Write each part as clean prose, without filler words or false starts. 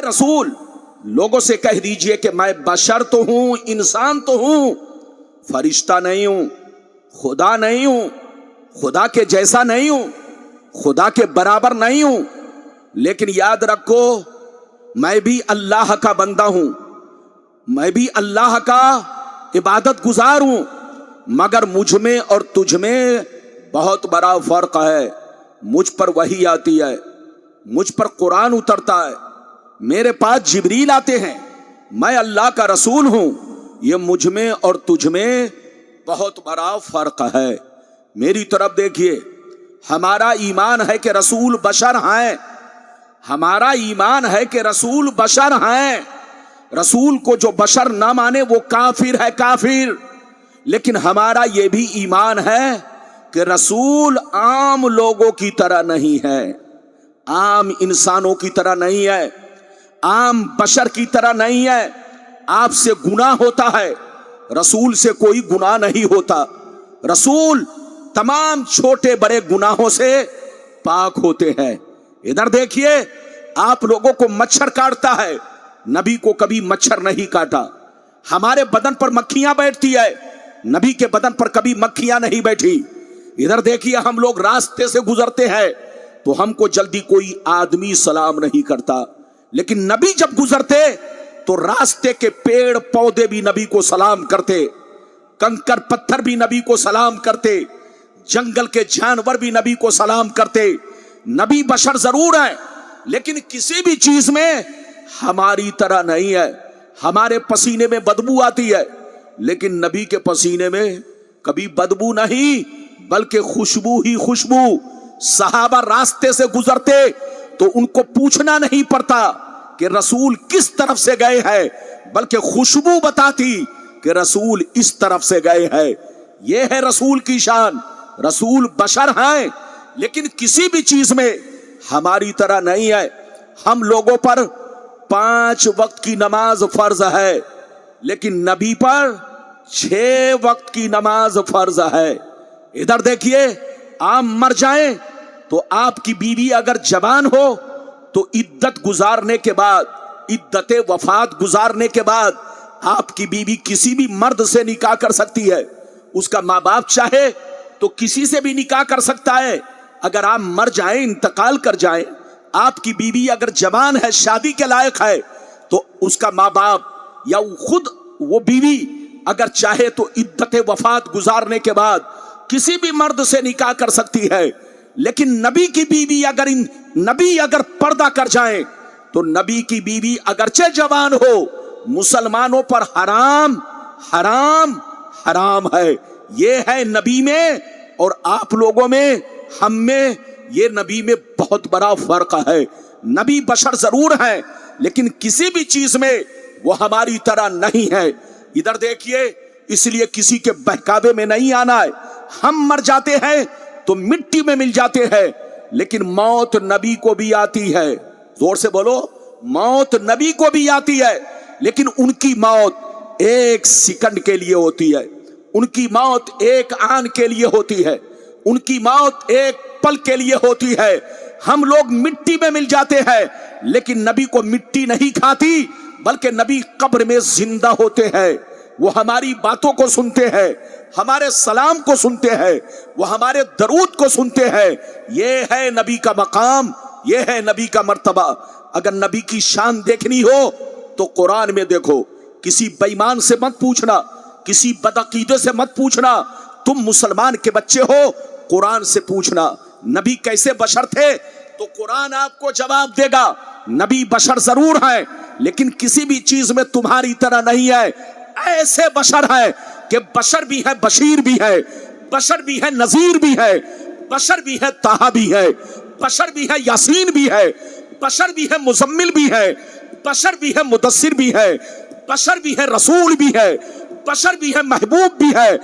रसूल, लोगों से कह दीजिए कि मैं बशर तो हूं, इंसान तो हूं, फरिश्ता नहीं हूं, खुदा नहीं हूं, खुदा के जैसा नहीं हूं, खुदा के बराबर नहीं हूं। लेकिन याद रखो, मैं भी अल्लाह का बंदा हूं, मैं भी अल्लाह का इबादत गुजार हूं, मगर मुझ में और तुझ में बहुत बड़ा फर्क है। मुझ पर वही आती है, मुझ पर कुरान उतरता है, मेरे पास जिब्रील आते हैं, मैं अल्लाह का रसूल हूं। ये मुझ में और तुझ में बहुत बड़ा फर्क है। मेरी तरफ देखिए, हमारा ईमान है कि रसूल बशर हैं, हमारा ईमान है कि रसूल बशर हैं। रसूल को जो बशर ना माने वो काफिर है, काफिर। लेकिन हमारा ये भी ईमान है कि रसूल आम लोगों की तरह नहीं है, आम इंसानों की तरह नहीं है, आम बशर की तरह नहीं है। आपसे गुनाह होता है, रसूल से कोई गुनाह नहीं होता। रसूल तमाम छोटे बड़े गुनाहों से पाक होते हैं। इधर देखिए, आप लोगों को मच्छर काटता है, नबी को कभी मच्छर नहीं काटा। हमारे बदन पर मक्खियां बैठती है, नबी के बदन पर कभी मक्खियां नहीं बैठी। इधर देखिए, हम लोग रास्ते से गुजरते हैं तो हमको जल्दी कोई आदमी सलाम नहीं करता, लेकिन नबी जब गुजरते तो रास्ते के पेड़ पौधे भी नबी को सलाम करते, कंकर पत्थर भी नबी को सलाम करते, जंगल के जानवर भी नबी को सलाम करते। नबी बशर जरूर है, लेकिन किसी भी चीज में हमारी तरह नहीं है। हमारे पसीने में बदबू आती है, लेकिन नबी के पसीने में कभी बदबू नहीं, बल्कि खुशबू ही खुशबू। सहाबा रास्ते से गुजरते तो उनको पूछना नहीं पड़ता कि रसूल किस तरफ से गए हैं, बल्कि खुशबू बताती कि रसूल इस तरफ से गए हैं। यह है रसूल की शान। रसूल बशर हैं, लेकिन किसी भी चीज में हमारी तरह नहीं है। हम लोगों पर 5 वक्त की नमाज फर्ज है, लेकिन नबी पर 6 वक्त की नमाज फर्ज है। इधर देखिए, आप मर जाएं तो आपकी बीवी अगर जवान हो तो इद्दत गुजारने के बाद, इद्दत वफात गुजारने के बाद आपकी बीवी किसी भी मर्द से निकाह कर सकती है। उसका माँ बाप चाहे तो किसी से भी निकाह कर सकता है। अगर आप मर जाएं, इंतकाल कर जाएं, आपकी बीवी अगर जवान है, शादी के लायक है, तो उसका माँ बाप या खुद वो बीवी अगर चाहे तो इद्दत वफात गुजारने के बाद किसी भी मर्द से निकाह कर सकती है। लेकिन नबी की बीवी नबी अगर पर्दा कर जाए तो नबी की बीवी अगरचे जवान हो, मुसलमानों पर हराम हराम हराम है। ये है नबी में और आप लोगों में, हम में, ये नबी में बहुत बड़ा फर्क है। नबी बशर जरूर है, लेकिन किसी भी चीज में वो हमारी तरह नहीं है। इधर देखिए, इसलिए किसी के बहकावे में नहीं आना है। हम मर जाते हैं तो मिट्टी में मिल जाते हैं, लेकिन मौत नबी को भी आती है। जोर से बोलो, मौत नबी को भी आती है, लेकिन उनकी मौत 1 सेकंड के लिए होती है, उनकी मौत 1 आन के लिए होती है, उनकी मौत 1 पल के लिए होती है। हम लोग मिट्टी में मिल जाते हैं, लेकिन नबी को मिट्टी नहीं खाती, बल्कि नबी कब्र में जिंदा होते हैं। वो हमारी बातों को सुनते हैं, हमारे सलाम को सुनते हैं, वो हमारे दरूद को सुनते हैं। ये है नबी का मकाम, ये है नबी का मर्तबा। अगर नबी की शान देखनी हो तो कुरान में देखो। किसी बेईमान से मत पूछना, किसी बदअकीदे से मत पूछना। तुम मुसलमान के बच्चे हो, कुरान से पूछना नबी कैसे बशर थे, तो कुरान आपको जवाब देगा। नबी बशर जरूर है, लेकिन किसी भी चीज में तुम्हारी तरह नहीं है। ऐसे बशर है कि बशर भी है, बशीर भी है, बशर भी है, नजीर भी है, बशर भी है, ताहा भी है, बशर भी है, यासीन भी है, बशर भी है, मुजम्मिल भी है, बशर भी है, मुदस्सिर भी है, बशर भी है, रसूल भी है, बशर भी है, महबूब भी है,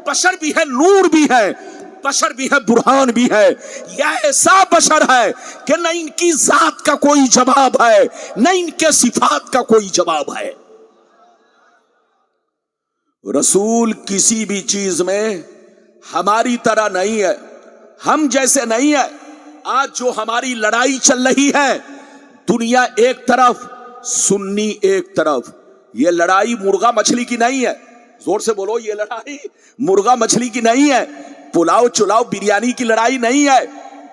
बशर भी है, नूर भी है, बशर भी है, बुरहान भी है। यह ऐसा बशर है कि न इनकी जात का कोई जवाब है, न इनके सिफात का कोई जवाब है। रसूल किसी भी चीज में हमारी तरह नहीं है, हम जैसे नहीं है। आज जो हमारी लड़ाई चल रही है, दुनिया एक तरफ सुन्नी एक तरफ। ये लड़ाई मुर्गा मछली की नहीं है, जोर से बोलो, ये लड़ाई मुर्गा मछली की नहीं है, पुलाव चुलाव बिरयानी की लड़ाई नहीं है,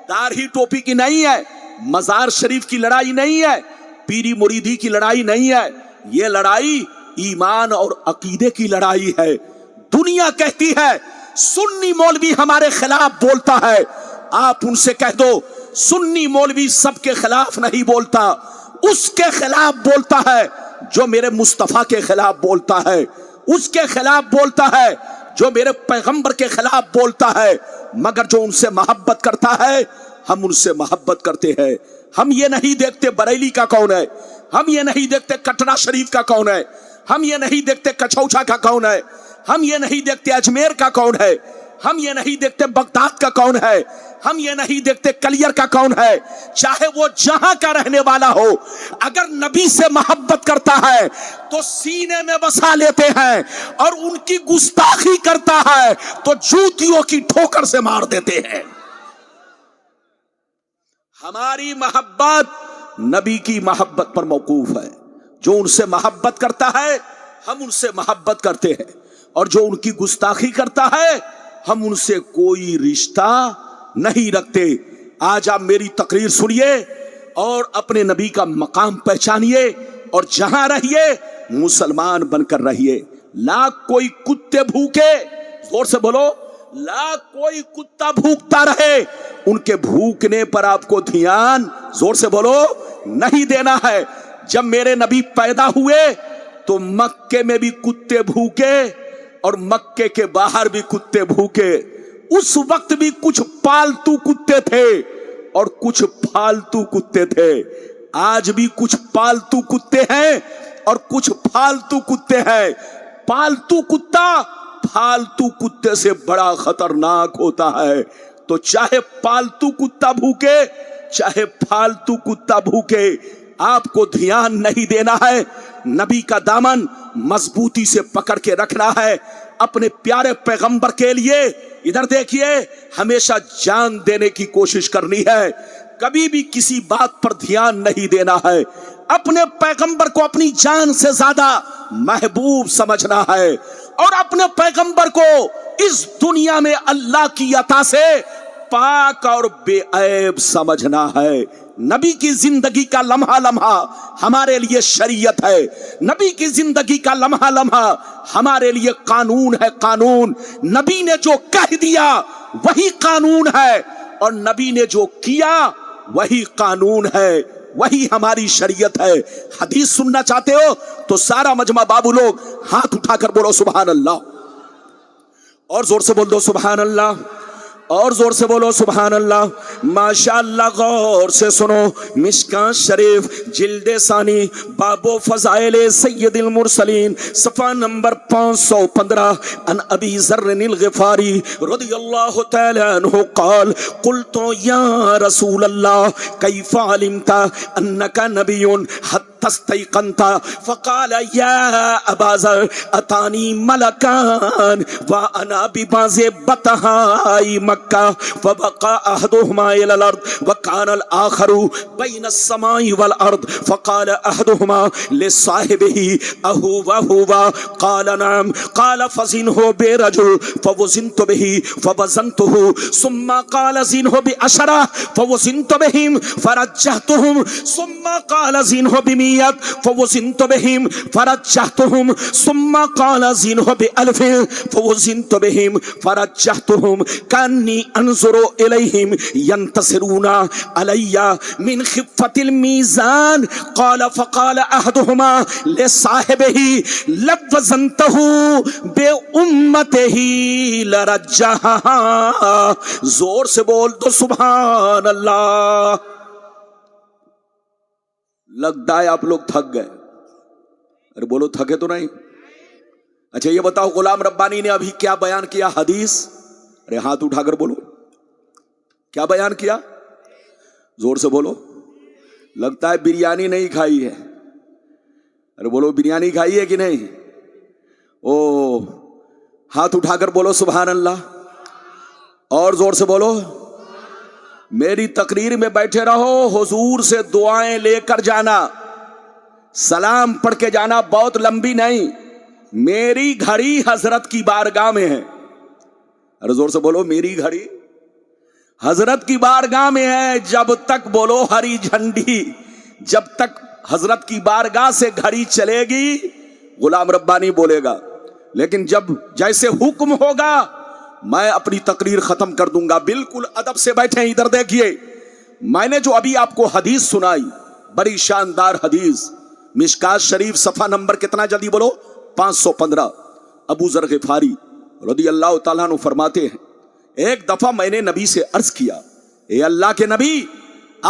दाढ़ी टोपी की नहीं है, मजार शरीफ की लड़ाई नहीं है, पीरी मुरीदी की लड़ाई नहीं है। ये लड़ाई ईमान और अकीदे की लड़ाई है। दुनिया कहती है सुन्नी मौलवी हमारे खिलाफ बोलता है, आप उनसे कह दो सुन्नी मौलवी सबके खिलाफ नहीं बोलता, उसके खिलाफ बोलता है जो मेरे मुस्तफा के खिलाफ बोलता है, उसके खिलाफ बोलता है जो मेरे पैगंबर के खिलाफ बोलता है। मगर जो उनसे मोहब्बत करता है हम उनसे मोहब्बत करते हैं। हम ये नहीं देखते बरेली का कौन है, हम ये नहीं देखते कटरा शरीफ का कौन है, हम ये नहीं देखते कछौछा का कौन है, हम ये नहीं देखते अजमेर का कौन है, हम ये नहीं देखते बगदाद का कौन है, हम ये नहीं देखते कलियर का कौन है। चाहे वो जहां का रहने वाला हो, अगर नबी से मोहब्बत करता है तो सीने में बसा लेते हैं, और उनकी गुस्ताखी करता है तो जूतियों की ठोकर से मार देते हैं। हमारी मोहब्बत नबी की मोहब्बत पर मौकूफ है। जो उनसे मोहब्बत करता है हम उनसे मोहब्बत करते हैं, और जो उनकी गुस्ताखी करता है हम उनसे कोई रिश्ता नहीं रखते। आज आप मेरी तकरीर सुनिए और अपने नबी का मकाम पहचानिए, और जहां रहिए मुसलमान बनकर रहिए। लाख कोई कुत्ते भूखे, जोर से बोलो, लाख कोई कुत्ता भूखता रहे, उनके भूखने पर आपको ध्यान, जोर से बोलो, नहीं देना है। जब मेरे नबी पैदा हुए तो मक्के में भी कुत्ते भूखे और मक्के के बाहर भी कुत्ते भूखे। उस वक्त भी कुछ पालतू कुत्ते थे और कुछ फालतू कुत्ते थे। आज भी कुछ पालतू कुत्ते हैं और कुछ फालतू कुत्ते हैं। पालतू कुत्ता फालतू कुत्ते से बड़ा खतरनाक होता है। तो चाहे पालतू कुत्ता भूखे चाहे फालतू कुत्ता भूखे, आपको ध्यान नहीं देना है। नबी का दामन मजबूती से पकड़ के रखना है अपने प्यारे पैगंबर के लिए। इधर देखिए, हमेशा जान देने की कोशिश करनी है, कभी भी किसी बात पर ध्यान नहीं देना है। अपने पैगंबर को अपनी जान से ज्यादा महबूब समझना है, और अपने पैगंबर को इस दुनिया में अल्लाह की अता से पाक और बेऐब समझना है। नबी की जिंदगी का लम्हा लम्हा हमारे लिए शरीयत है, नबी की जिंदगी का लम्हा लम्हा हमारे लिए कानून है। कानून नबी ने जो कह दिया वही कानून है, और नबी ने जो किया वही कानून है, वही हमारी शरीयत है। हदीस सुनना चाहते हो तो सारा मजमा बाबू लोग हाथ उठाकर बोलो सुभान अल्लाह, और जोर से बोल दो सुभान अल्लाह, और जोर से बोलो सुभान अल्लाह। माशाअल्लाह, गौर से सुनो। मिशकात शरीफ जिल्दे सानी बाबो फजाइले सैयदिल मुरसलीन सफा नंबर 515 अन अबी ज़र्रिल ग़िफ़ारी रज़ियल्लाहु तआला अन्हु क़ाल क़ुल्तु या रसूल अल्लाह कैफ़ अलिमता अन्नका नबियुन तस्तैक़नता फ़क़ाल या अबा ज़र अतानी मलकान व अना बिबाज़े बतहाई मक्का फ़बक़ा अहदुहुमा इलल अर्द व कानल आखरु बैन अस्समाई वल अर्द फ़क़ाल अहदुहुमा लिसाहिबिही अहु व हुवा क़ाल नअम क़ाल फ़ज़िनहु बिरजुल फ़वज़िनतु बिही फ़वज़नतुहु सुम्मा क़ाल ज़िनहु बिअशरा फ़वज़िनतु बिहिम फ़रज्जहतुहुम सुम्मा क़ाल ज़िनहु बिमी फवज़िनतु बिहिम फरज्जहतुहुम सुम्मा क़ाल ज़िनहु बिअल्फ़िन फवज़िनतु बिहिम फरज्जहतुहुम कन्नी अनज़ुरु इलैहिम यंतसिरूना अलैया मिन ख़िफ़्फ़तिल मीज़ान क़ाल फ़क़ाल अहदुहुमा लिसाहिबिही लवज़नतहु बिउम्मतिही लरज्जहा। जोर से बोल दो सुभान अल्लाह। लगता है आप लोग थक गए। अरे बोलो, थके तो नहीं? अच्छा ये बताओ, गुलाम रब्बानी ने अभी क्या बयान किया? हदीस। अरे हाथ उठाकर बोलो, क्या बयान किया? जोर से बोलो। लगता है बिरयानी नहीं खाई है। अरे बोलो, बिरयानी खाई है कि नहीं? ओ, हाथ उठाकर बोलो सुभान अल्लाह, और जोर से बोलो। मेरी तकरीर में बैठे रहो, हुजूर से दुआएं लेकर जाना। سلام پڑھ کے جانا، بہت لمبی نہیں. میری گھڑی حضرت کی بارگاہ میں ہے. ارے زور سے بولو، میری گھڑی حضرت کی بارگاہ میں ہے. جب تک بولو ہری جھنڈی، جب تک حضرت کی بارگاہ سے گھڑی چلے گی غلام ربانی بولے گا. لیکن جب جیسے حکم ہوگا میں اپنی تقریر ختم کر دوں گا. بالکل ادب سے بیٹھیں. ادھر دیکھیے، میں نے جو ابھی آپ کو حدیث سنائی، بڑی شاندار حدیث، مشکات شریف صفحہ نمبر کتنا جلدی بولو؟ 515. ابو ذر غفاری رضی اللہ تعالیٰ عنہ فرماتے ہیں، ایک دفعہ میں نے نبی سے عرض کیا، اے اللہ کے نبی،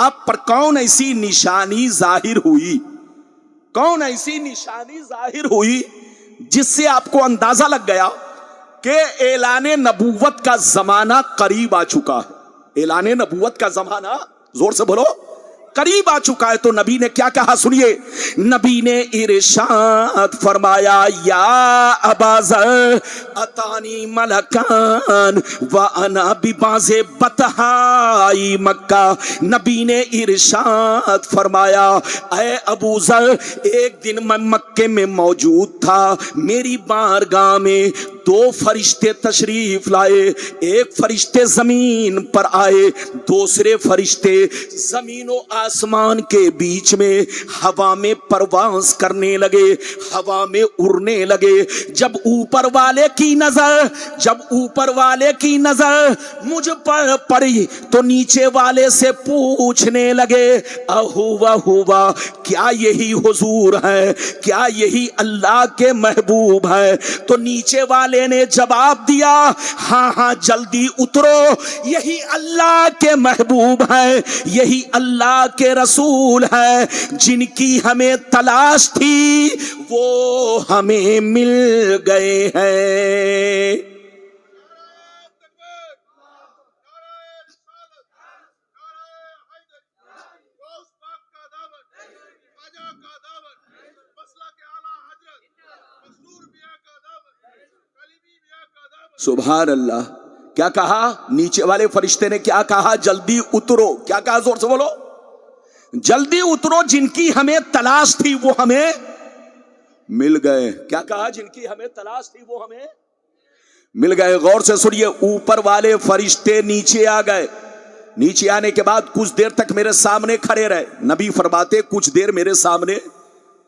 آپ پر کون ایسی نشانی ظاہر ہوئی، کون ایسی نشانی ظاہر ہوئی جس سے آپ کو اندازہ لگ گیا کہ اعلان نبوت کا زمانہ قریب آ چکا ہے؟ اعلان نبوت کا زمانہ، زور سے بولو، قریب آ چکا ہے. تو نبی نے کیا کہا سنیے. نبی نے ارشاد فرمایا، یا ابا ذر اتانی ملکان وانا ببعض بطحائی مکہ. نبی نے ارشاد فرمایا، اے ابو ذر، ایک دن میں مکے میں موجود تھا، میری بارگاہ میں دو فرشتے تشریف لائے. ایک فرشتے زمین پر آئے، دوسرے فرشتے زمین و آسمان کے بیچ میں ہوا میں پرواز کرنے لگے، ہوا میں اڑنے لگے. جب اوپر والے کی نظر مجھ پر پڑی تو نیچے والے سے پوچھنے لگے، ہوا کیا یہی حضور ہے، کیا یہی اللہ کے محبوب ہے؟ تو نیچے والے نے جواب دیا، ہاں جلدی اترو، یہی اللہ کے محبوب ہے، یہی اللہ کے رسول ہے، جن کی ہمیں تلاش تھی وہ ہمیں مل گئے ہیں. سبحان اللہ. کیا کہا نیچے والے فرشتے نے؟ کیا کہا؟ جلدی اترو. کیا کہا؟ زور سے بولو، جلدی اترو، جن کی ہمیں تلاش تھی وہ ہمیں مل گئے. کیا کہا؟ جن کی ہمیں تلاش تھی وہ ہمیں مل گئے. غور سے سنیے، اوپر والے فرشتے نیچے آ گئے. نیچے آنے کے بعد کچھ دیر تک میرے سامنے کھڑے رہے. نبی فرماتے کچھ دیر میرے سامنے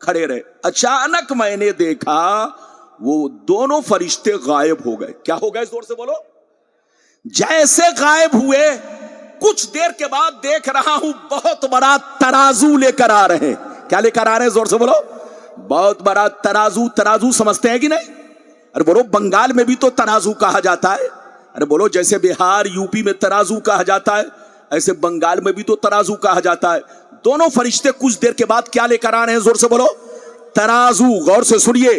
کھڑے رہے. اچانک میں نے دیکھا وہ دونوں فرشتے غائب ہو گئے. کیا ہو گئے؟ زور سے بولو. جیسے غائب ہوئے کچھ دیر کے بعد دیکھ رہا ہوں بہت بڑا ترازو لے کر آ رہے ہیں. کیا لے کر آ رہے ہیں؟ زور سے بولو. بہت بڑا ترازو. ترازو سمجھتے ہیں کہ نہیں؟ ارے بولو، بنگال میں بھی تو ترازو کہا جاتا ہے. ارے بولو، جیسے بہار یوپی میں ترازو کہا جاتا ہے ایسے بنگال میں بھی تو ترازو کہا جاتا ہے. دونوں فرشتے کچھ دیر کے بعد کیا لے کر آ رہے ہیں؟ زور سے بولو. ترازو. غور سے سنیے،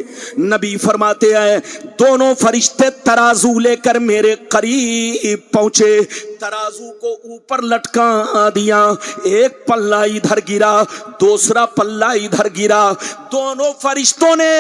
نبی فرماتے ہیں دونوں فرشتے ترازو لے کر میرے قریب پہنچے. ترازو کو اوپر لٹکا دیا. ایک پلہ ادھر گرا، دوسرا پلہ ادھر گرا. دونوں فرشتوں نے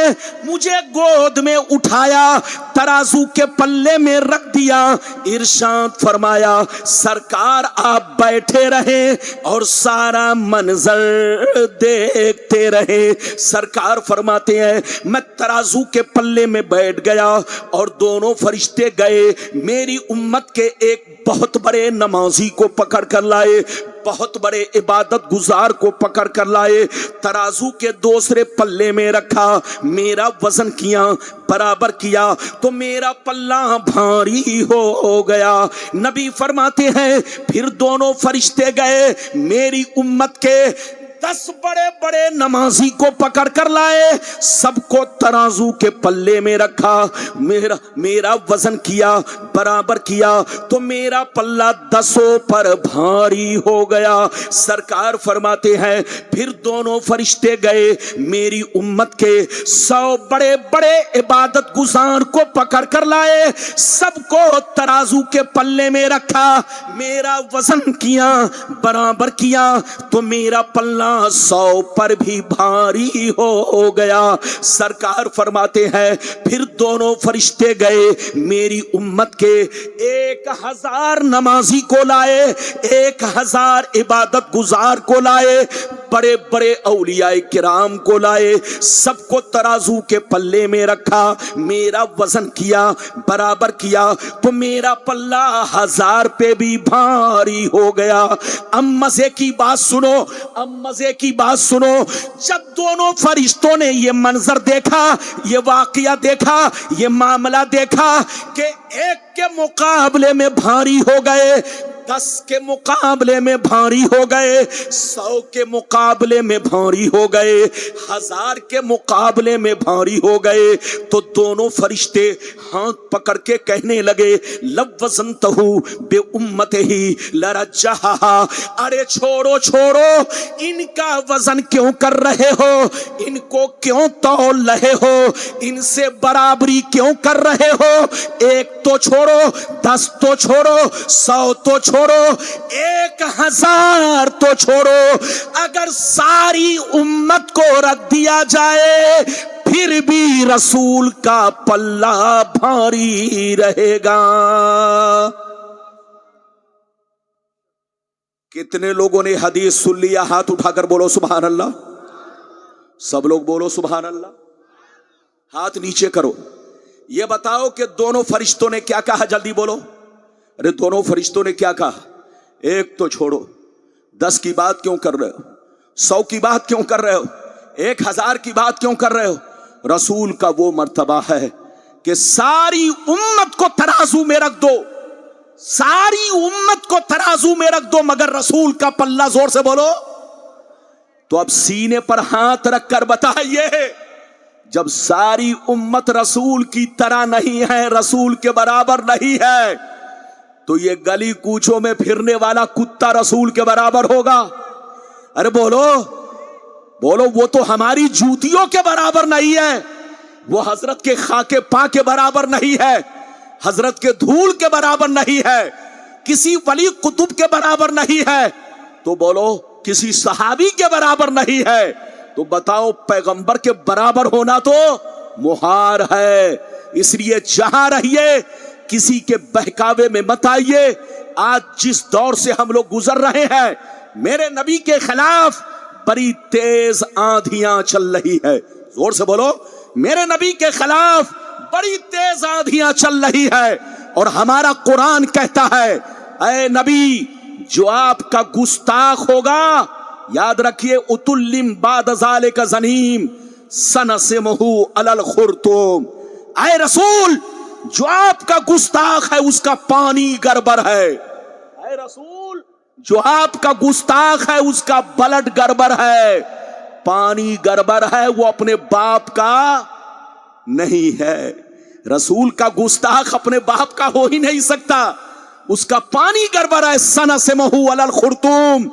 مجھے گود میں اٹھایا، ترازو کے پلے میں رکھ دیا. ارشاد فرمایا، سرکار آپ بیٹھے رہیں اور سارا منظر دیکھتے رہیں. سرکار فرماتے ہیں میں ترازو کے پلے میں بیٹھ گیا اور دونوں فرشتے گئے میری امت کے ایک بہت بڑے نمازی کو پکڑ کر لائے، بہت بڑے عبادت گزار کو پکڑ کر لائے. ترازو کے دوسرے پلے میں رکھا، میرا وزن کیا، برابر کیا تو میرا پلہ بھاری ہو گیا. نبی فرماتے ہیں پھر دونوں فرشتے گئے میری امت کے 10 بڑے بڑے نمازی کو پکڑ کر لائے، سب کو ترازو کے پلے میں رکھا، میرا وزن کیا، برابر کیا تو میرا پلہ 10 پر بھاری ہو گیا. سرکار فرماتے ہیں پھر دونوں فرشتے گئے میری امت کے 100 بڑے بڑے عبادت گزار کو پکڑ کر لائے، سب کو ترازو کے پلے میں رکھا، میرا وزن کیا، برابر کیا تو میرا پلہ 100 پر بھی بھاری ہو گیا. سرکار فرماتے ہیں پھر دونوں فرشتے گئے میری امت کے 1000 نمازی کو لائے، 1000 عبادت گزار کو لائے، बड़े बड़े औलियाए किराम को लाए, सबको तराजू के पल्ले में रखा, मेरा वजन किया, बराबर किया, तो मेरा पल्ला 1000 पे भी भारी हो गया। अब मजे की बात सुनो, अब मजे की बात सुनो, जब दोनों फरिश्तों ने ये मंजर देखा, ये वाकया देखा, ये मामला देखा कि एक के मुकाबले में भारी हो गए, 10 के मुकाबले में भारी हो गए, 100 के मुकाबले में भारी हो गए, 1000 के मुकाबले में भारी हो गए, तो दोनों फरिश्ते हाथ पकड़ के कहने लगे, लवज़नतहु बे उम्मतिही लरज्जहा, अरे छोड़ो छोड़ो, इनका वजन क्यों कर रहे हो, इनको क्यों तौल रहे हो, इनसे बराबरी क्यों कर रहे हो, 1 तो छोड़ो, 10 तो छोड़ो, 100 तो छोड़ो, 1000 तो छोड़ो, अगर सारी उम्मत को रख दिया जाए फिर भी रसूल का पल्ला भारी रहेगा। कितने लोगों ने हदीस सुन लिया? हाथ उठाकर बोलो सुभान अल्लाह। सब लोग बोलो सुभान अल्लाह। हाथ नीचे करो। ये बताओ कि दोनों फरिश्तों ने क्या कहा, जल्दी बोलो। अरे दोनों फरिश्तों ने क्या कहा? 1 तो छोड़ो, 10 की बात क्यों कर रहे हो, 100 की बात क्यों कर रहे हो, 1000 की बात क्यों कर रहे हो? रसूल का वो मर्तबा है कि सारी उम्मत को तराजू में रख दो, सारी उम्मत को तराजू में रख दो, मगर रसूल का पल्ला, जोर से बोलो। तो अब सीने पर हाथ रखकर बताइए, जब सारी उम्मत रसूल की तरह नहीं है, रसूल के बराबर नहीं है, तो ये गली कूचों में फिरने वाला कुत्ता रसूल के बराबर होगा? अरे बोलो बोलो, वो तो हमारी जूतियों के बराबर नहीं है, वो हजरत के खाके पा के बराबर नहीं है, हजरत के धूल के बराबर नहीं है, किसी वली कुतुब के बराबर नहीं है, तो बोलो किसी सहाबी के बराबर नहीं है, तो बताओ पैगंबर के बराबर होना तो मुहार है। इसलिए जहां रहिए किसी के बहकावे में मत आइए। आज जिस दौर से हम लोग गुजर रहे हैं, मेरे नबी के खिलाफ बड़ी तेज आंधियां चल रही है। जोर से बोलो, मेरे नबी के खिलाफ बड़ी तेज आंधियां चल रही है, और हमारा कुरान कहता है, ऐ नबी, जो आपका गुस्ताख होगा, याद रखिए, उतुल्लिम बाद ज़ालिका ज़नीम सनसिमहु अलल खुर्तुम, ऐ रसूल, जो आपका गुस्ताख है उसका पानी गड़बड़ है, ऐ रसूल, जो आपका गुस्ताख है उसका ब्लड गड़बड़ है, पानी गड़बड़ है, वो अपने बाप का नहीं है। रसूल का गुस्ताख अपने बाप का हो ही नहीं सकता, उसका पानी गड़बड़ है। सनसिमहु अलल खुर्तुम,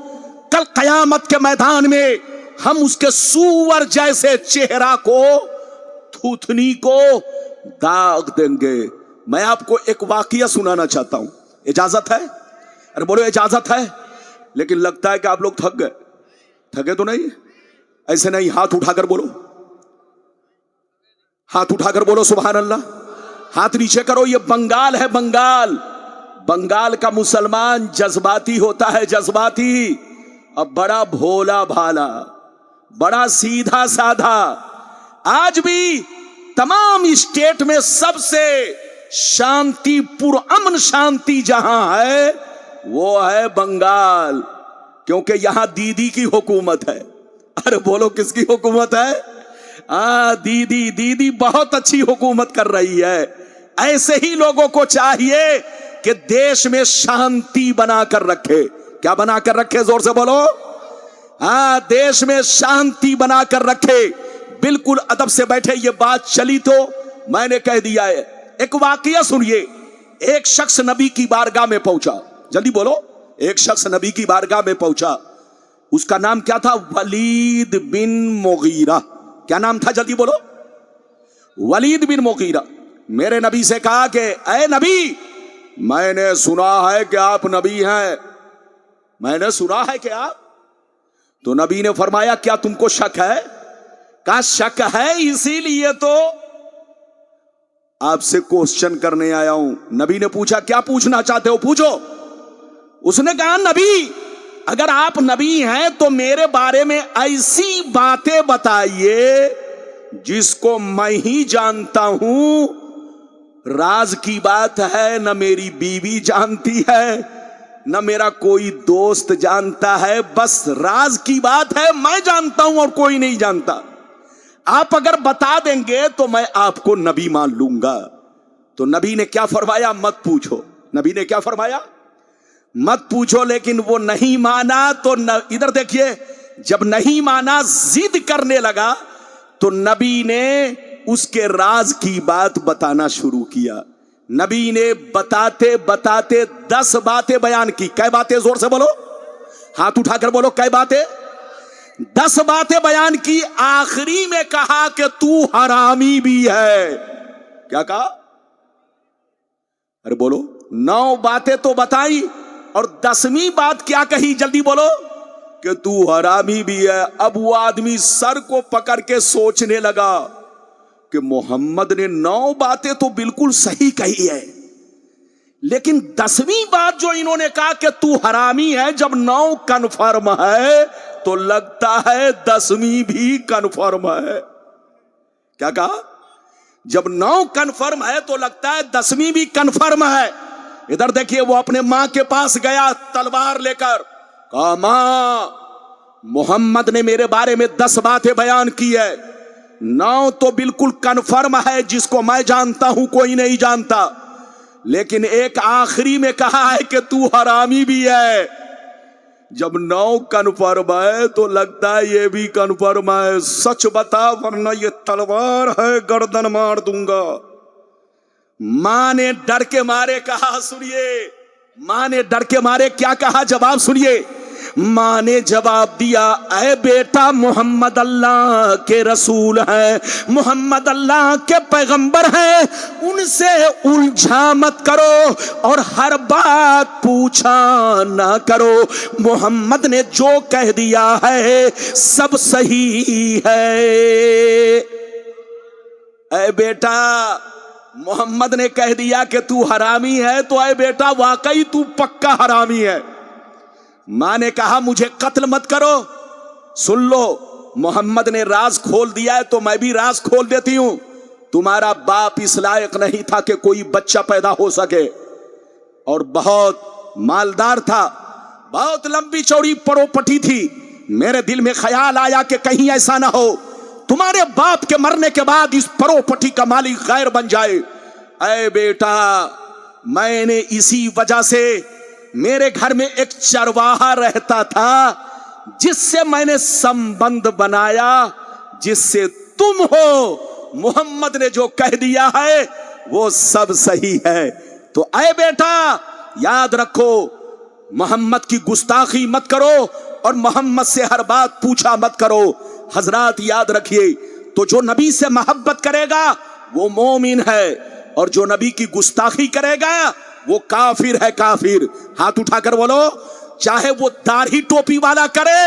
कल कयामत के मैदान में हम उसके सूअर जैसे चेहरा को, थूथनी को दाग देंगे। मैं आपको एक वाकया सुनाना चाहता हूं, इजाजत है? अरे बोलो इजाजत है। लेकिन लगता है कि आप लोग थक गए। थके तो नहीं? ऐसे नहीं, हाथ उठाकर बोलो, हाथ उठाकर बोलो सुभान अल्लाह। हाथ नीचे करो। ये बंगाल है, बंगाल। बंगाल का मुसलमान जज्बाती होता है, जज्बाती। अब बड़ा भोला भाला, बड़ा सीधा साधा। आज भी तमाम स्टेट में सबसे शांतिपूर्ण, अमन शांति जहां है वो है बंगाल, क्योंकि यहां दीदी की हुकूमत है। अरे बोलो किसकी हुकूमत है? दीदी, दीदी बहुत अच्छी हुकूमत कर रही है। ऐसे ही लोगों को चाहिए कि देश में शांति बनाकर रखे। क्या बनाकर रखे? जोर से बोलो। देश में शांति बनाकर रखे। बिल्कुल अदब से बैठे। ये बात चली तो मैंने कह दिया है। एक वाकया सुनिए। एक शख्स नबी की बारगाह में पहुंचा। जल्दी बोलो। एक शख्स नबी की बारगाह में पहुंचा। उसका नाम क्या था? वलीद बिन मुगीरा। क्या नाम था? जल्दी बोलो। वलीद बिन मुगीरा। मेरे नबी से कहा कि ऐ नबी, मैंने सुना है कि आप नबी हैं, मैंने सुना है कि आप। तो नबी ने फरमाया, क्या तुमको शक है? का शक है, इसीलिए तो आपसे क्वेश्चन करने आया हूं। नबी ने पूछा, क्या पूछना चाहते हो? पूछो। उसने कहा, नबी اگر آپ نبی ہیں تو میرے بارے میں ایسی باتیں بتائیے جس کو میں ہی جانتا ہوں. راز کی بات ہے، نہ میری بیوی جانتی ہے نہ میرا کوئی دوست جانتا ہے، بس راز کی بات ہے، میں جانتا ہوں اور کوئی نہیں جانتا. آپ اگر بتا دیں گے تو میں آپ کو نبی مان لوں گا. تو نبی نے کیا فرمایا؟ مت پوچھو. نبی نے کیا فرمایا؟ مت پوچھو. لیکن وہ نہیں مانا تو ادھر دیکھیے، جب نہیں مانا ضد کرنے لگا تو نبی نے اس کے راز کی بات بتانا شروع کیا. نبی نے بتاتے بتاتے 10 باتیں بیان کی. کئی باتیں؟ زور سے بولو، ہاتھ اٹھا کر بولو. کئی باتیں؟ 10 باتیں بیان کی. آخری میں کہا کہ تو حرامی بھی ہے. کیا کہا؟ ارے بولو. 9 باتیں تو بتائی اور 10ویں بات کیا کہی؟ جلدی بولو. کہ تو حرامی بھی ہے. اب وہ آدمی سر کو پکڑ کے سوچنے لگا کہ محمد نے 9 باتیں تو بالکل صحیح کہی ہے، لیکن 10ویں بات جو انہوں نے کہا کہ تو حرامی ہے، جب 9 کنفرم ہے تو لگتا ہے 10ویں بھی کنفرم ہے. کیا کہا؟ جب 9 کنفرم ہے تو لگتا ہے 10ویں بھی کنفرم ہے. ادھر دیکھیے، وہ اپنے ماں کے پاس گیا تلوار لے کر. کہا ماں، محمد نے میرے بارے میں 10 باتیں بیان کی ہے. 9 تو بالکل کنفرم ہے، جس کو میں جانتا ہوں کوئی نہیں جانتا، لیکن ایک آخری میں کہا ہے کہ تو حرامی بھی ہے. جب 9 کنفرم ہے تو لگتا ہے یہ بھی کنفرم ہے. سچ بتا ورنہ یہ تلوار ہے، گردن مار دوں گا. ماں نے ڈر کے مارے کہا، سنیے، ماں نے ڈر کے مارے کیا کہا؟ جواب سنیے. ماں نے جواب دیا، اے بیٹا، محمد اللہ کے رسول ہیں، محمد اللہ کے پیغمبر ہیں، ان سے الجھا مت کرو اور ہر بات پوچھا نہ کرو. محمد نے جو کہہ دیا ہے سب صحیح ہے. اے بیٹا، محمد نے کہہ دیا کہ تو حرامی ہے تو اے بیٹا واقعی تو پکا حرامی ہے. ماں نے کہا مجھے قتل مت کرو. سن لو، محمد نے راز کھول دیا ہے تو میں بھی راز کھول دیتی ہوں. تمہارا باپ اس لائق نہیں تھا کہ کوئی بچہ پیدا ہو سکے، اور بہت مالدار تھا، بہت لمبی چوڑی پروپرٹی تھی. میرے دل میں خیال آیا کہ کہیں ایسا نہ ہو تمہارے باپ کے مرنے کے بعد اس پروپرٹی کا مالک غیر بن جائے. اے بیٹا، میں نے اسی وجہ سے، میرے گھر میں ایک چرواہا رہتا تھا جس سے میں نے سمبند بنایا، جس سے تم ہو. محمد نے جو کہہ دیا ہے وہ سب صحیح ہے. تو اے بیٹا یاد رکھو، محمد کی گستاخی مت کرو اور محمد سے ہر بات پوچھا مت کرو. حضرات یاد رکھیے، تو جو نبی سے محبت کرے گا وہ مومن ہے، اور جو نبی کی گستاخی کرے گا وہ کافر ہے. کافر. ہاتھ اٹھا کر بولو. چاہے وہ داڑھی ٹوپی والا کرے،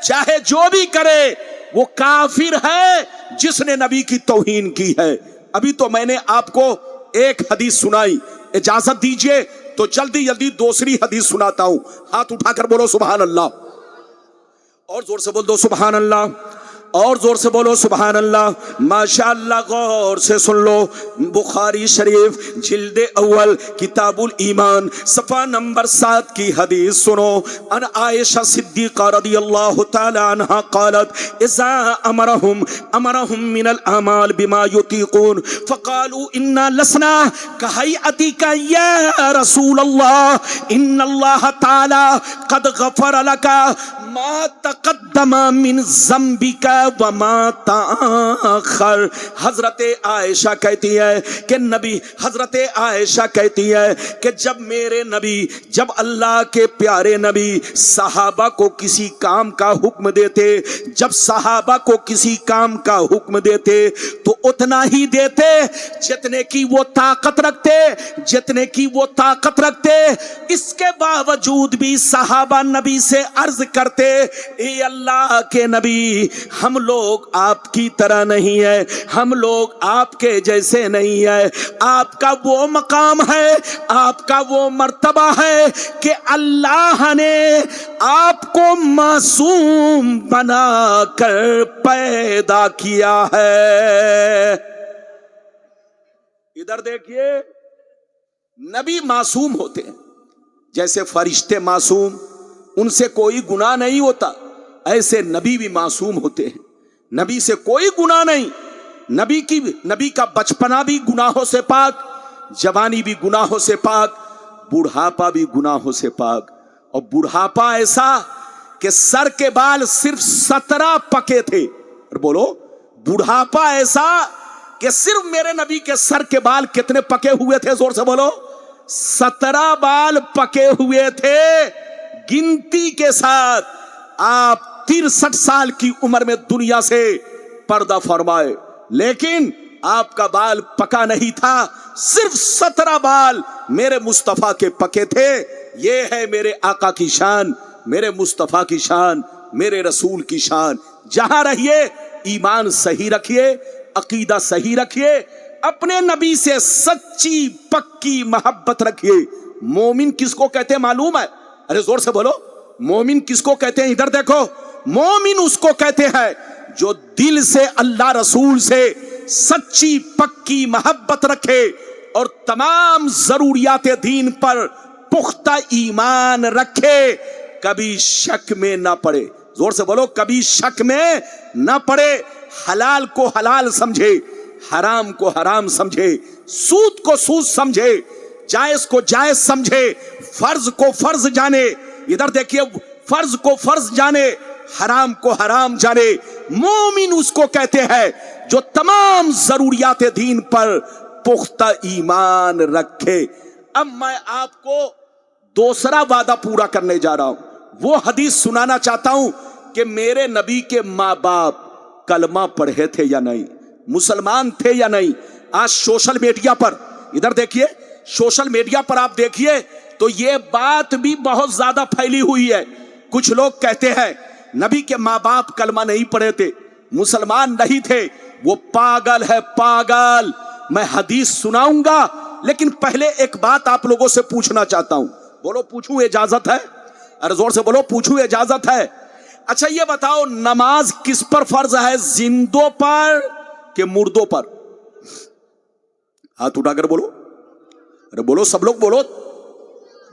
چاہے جو بھی کرے، وہ کافر ہے جس نے نبی کی توہین کی ہے. ابھی تو میں نے آپ کو ایک حدیث سنائی، اجازت دیجئے تو جلدی جلدی دوسری حدیث سناتا ہوں. ہاتھ اٹھا کر بولو سبحان اللہ، اور زور سے بول دو سبحان اللہ، اور زور سے بولو سبحان اللہ. ماشاءاللہ، غور سے سن لو. بخاری شریف جلد اول کتاب الایمان صفحہ نمبر 7 کی حدیث سنو. ان عائشہ صدیقہ رضی اللہ تعالی عنہا قالت اذا امرهم من الاعمال بما يطيقون فقالوا انا لسنا كهيئتك يا رسول الله ان الله تعالى قد غفر لك ما تقدم من ذنبك وما تأخر. حضرت عائشہ کہتی ہے کہ حضرت عائشہ کہتی ہے کہ جب میرے نبی، جب اللہ کے پیارے نبی صحابہ کو کسی کام کا حکم دیتے، جب صحابہ کو کسی کام کا حکم دیتے تو اتنا ہی دیتے جتنے کی وہ طاقت رکھتے، جتنے کی وہ طاقت رکھتے. اس کے باوجود بھی صحابہ نبی سے عرض کرتے، اے اللہ کے نبی، ہم हम लोग आपकी तरह नहीं है, हम लोग आपके जैसे नहीं है। आपका वो मकाम है, आपका वो मर्तबा है कि अल्लाह ने आपको मासूम बनाकर पैदा किया है। इधर देखिए, नबी मासूम होते हैं, जैसे फरिश्ते मासूम, उनसे कोई गुनाह नहीं होता, ऐसे नबी भी मासूम होते हैं, नबी से कोई गुनाह नहीं। नबी का बचपना भी गुनाहों से पाक, जवानी भी गुनाहों से पाक, बुढ़ापा भी गुनाहों से पाक। और बुढ़ापा ऐसा कि सर के बाल सिर्फ 17 पके थे। और बोलो, बुढ़ापा ऐसा कि सिर्फ मेरे नबी के सर के बाल कितने पके हुए थे? जोर से बोलो, 17 बाल पके हुए थे गिनती के साथ। आप 63 साल की उम्र में दुनिया से पर्दा फरमाए, लेकिन आपका बाल पका नहीं था, सिर्फ 17 बाल मेरे मुस्तफा के पके थे। ये है मेरे आका की शान, मेरे मुस्तफा की शान, मेरे रसूल की शान। जहां रहिए ईमान सही रखिए, अकीदा सही रखिए, अपने नबी से सच्ची पक्की मोहब्बत रखिए। मोमिन किसको कहते हैं मालूम है? अरे जोर से बोलो, मोमिन किसको कहते हैं? इधर देखो, मोमिन उसको कहते हैं जो दिल से अल्लाह रसूल से सच्ची पक्की मोहब्बत रखे और तमाम जरूरियात दीन पर पुख्ता ईमान रखे, कभी शक में ना पड़े। जोर से बोलो, कभी शक में ना पड़े। हलाल को हलाल समझे, हराम को हराम समझे, सूद को सूद समझे, जायज को जायज समझे, फर्ज को फर्ज जाने। इधर देखिए, फर्ज को फर्ज जाने, हराम को हराम जाने। मोमिन उसको कहते हैं जो तमाम जरूरियात दीन पर पुख्ता ईमान रखे। अब मैं आपको दूसरा वादा पूरा करने जा रहा हूं। वो हदीस सुनाना चाहता हूं कि मेरे नबी के माँ बाप कलमा पढ़े थे या नहीं, मुसलमान थे या नहीं। आज सोशल मीडिया पर, इधर देखिए, सोशल मीडिया पर आप देखिए तो ये बात भी बहुत ज्यादा फैली हुई है। कुछ लोग कहते हैं नबी के माँ बाप कलमा नहीं पढ़े थे, मुसलमान नहीं थे, वो पागल है, पागल। मैं हदीस सुनाऊंगा, लेकिन पहले एक बात आप लोगों से पूछना चाहता हूं। बोलो, पूछूं, इजाजत है? अरे जोर से बोलो, पूछूं, इजाजत है? अच्छा ये बताओ, नमाज किस पर फर्ज है, जिंदों पर कि मुर्दों पर? हाथ उठाकर बोलो, अरे बोलो, सब लोग बोलो,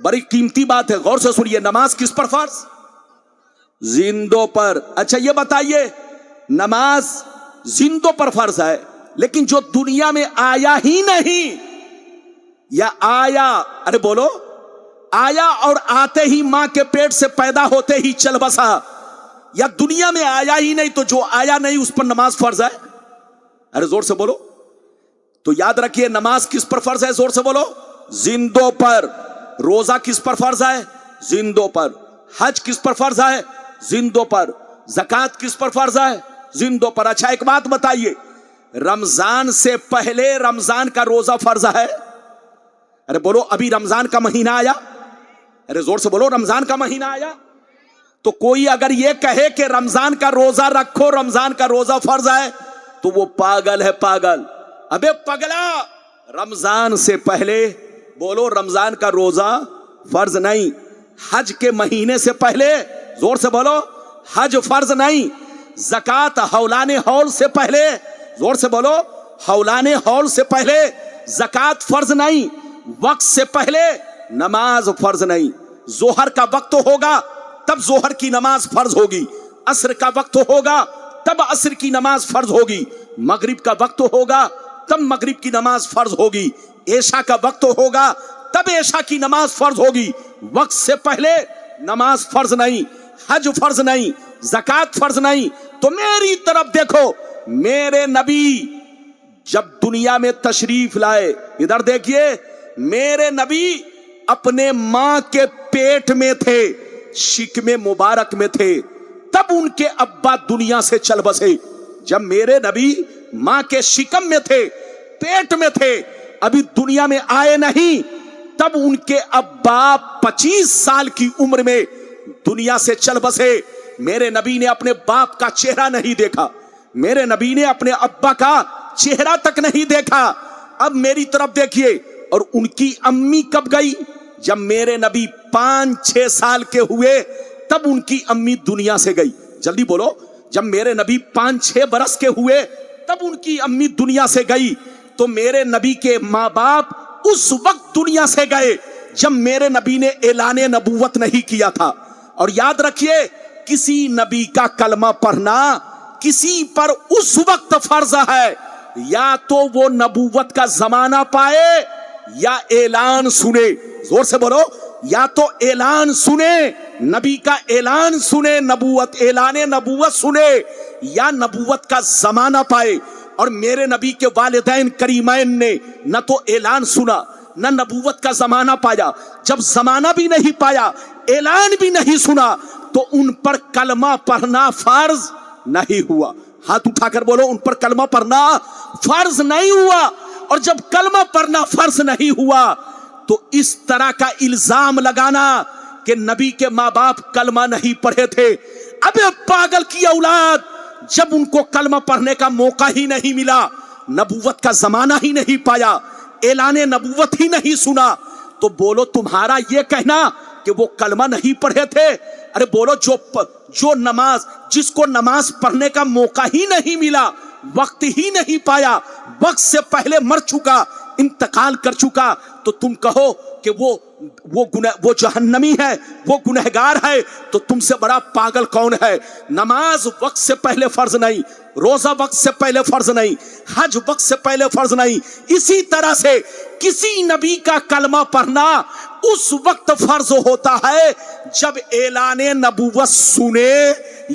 बड़ी कीमती बात है, गौर से सुनिए। नमाज किस पर फर्ज? जिंदों पर। अच्छा ये बताइए, नमाज जिंदों पर फर्ज है, लेकिन जो दुनिया में आया ही नहीं, या आया, अरे बोलो, आया और आते ही मां के पेट से पैदा होते ही चल बसा, या दुनिया में आया ही नहीं तो जो आया नहीं उस पर नमाज फर्ज है? अरे जोर से बोलो। तो याद रखिए, नमाज किस पर फर्ज है? जोर से बोलो, जिंदों पर। रोजा किस पर फर्ज है? जिंदों पर। हज किस पर फर्ज है? जिंदों पर। ज़कात किस पर फर्ज है? जिंदों पर। अच्छा एक बात बताइए, रमजान से पहले रमजान का रोजा फर्ज है? अरे बोलो, अभी रमजान का महीना आया? अरे जोर से बोलो, रमजान का महीना आया? तो कोई अगर ये कहे कि रमजान का रोजा रखो, रमजान का रोजा फर्ज है, तो वो पागल है, पागल। अबे पगला, रमजान से पहले बोलो रमजान का रोजा फर्ज नहीं। हज के महीने से पहले, जोर से बोलो, हज फर्ज नहीं। ज़कात हौलाने हौल से पहले, जोर से बोलो, हौलाने हौल से पहले ज़कात फर्ज नहीं। वक्त से पहले नमाज फर्ज नहीं। जोहर का वक्त होगा तब जोहर की नमाज फर्ज होगी, असर का वक्त होगा तब असर की नमाज फर्ज होगी, मगरिब का वक्त होगा तब मगरिब की नमाज फर्ज होगी, ऐशा का वक्त होगा तब ऐशा की नमाज फर्ज होगी। वक्त से पहले नमाज फर्ज नहीं, हज फर्ज नहीं, ज़कात फर्ज नहीं। तो मेरी तरफ देखो, मेरे नबी जब दुनिया में तशरीफ लाए, इधर देखिए, मेरे नबी अपने मां के पेट में थे, शिकमे मुबारक में थे, तब उनके अब्बा दुनिया से चल बसे। जब मेरे नबी मां के शिकम में थे, पेट में थे, अभी दुनिया में आए नहीं, तब उनके अब्बा 25 साल की उम्र में दुनिया से चल बसे। मेरे नबी ने अपने बाप का चेहरा नहीं देखा, मेरे नबी ने अपने अब्बा का चेहरा तक नहीं देखा। अब मेरी तरफ देखिए, और उनकी अम्मी कब गई? जब मेरे नबी 5-6 साल के हुए तब उनकी अम्मी दुनिया से गई। जल्दी बोलो, जब मेरे नबी 5-6 बरस के हुए तब उनकी अम्मी दुनिया से गई। तो मेरे नबी के माँ बाप उस वक्त दुनिया से गए जब मेरे नबी ने ऐलाने नबूवत नहीं किया था। और याद रखिए, किसी नबी का कलमा पढ़ना किसी पर उस वक्त फर्ज है, या तो वो नबूवत का जमाना पाए या ऐलान सुने। जोर से बोलो, या तो ऐलान सुने, नबी का ऐलान सुने, नबूवत ऐलाने नबूवत सुने, या नबूवत का जमाना पाए। और मेरे नबी के वालिदैन करीमैन ने न तो ऐलान सुना न नबूवत का जमाना पाया। जब जमाना भी नहीं पाया, ऐलान भी नहीं सुना, तो उन पर कलमा पढ़ना फर्ज नहीं हुआ। हाथ उठाकर बोलो, उन पर कलमा पढ़ना फर्ज नहीं हुआ। और जब कलमा पढ़ना फर्ज नहीं हुआ तो इस तरह का इल्जाम लगाना कि नबी के माँ बाप कलमा नहीं पढ़े थे, अबे पागल की औलाद, जब उनको कलमा पढ़ने का मौका ही नहीं मिला, नबूवत का जमाना ही नहीं पाया, ऐलाने नबूवत ही नहीं सुना, तो बोलो तुम्हारा ये कहना कि वो कलमा नहीं पढ़े थे? अरे बोलो, जो नमाज, जिसको नमाज पढ़ने का मौका ही नहीं मिला, वक्त ही नहीं पाया, वक्त से पहले मर चुका, इंतकाल कर चुका, तो तुम कहो कि वो जहन्नमी है, वो गुनहगार है, तो तुमसे बड़ा पागल कौन है? नमाज वक्त से पहले फर्ज नहीं, रोजा वक्त से पहले फर्ज नहीं, हज वक्त से पहले फर्ज नहीं। इसी तरह से किसी नबी का कलमा पढ़ना उस वक्त फर्ज होता है जब ऐलाने नबूवत सुने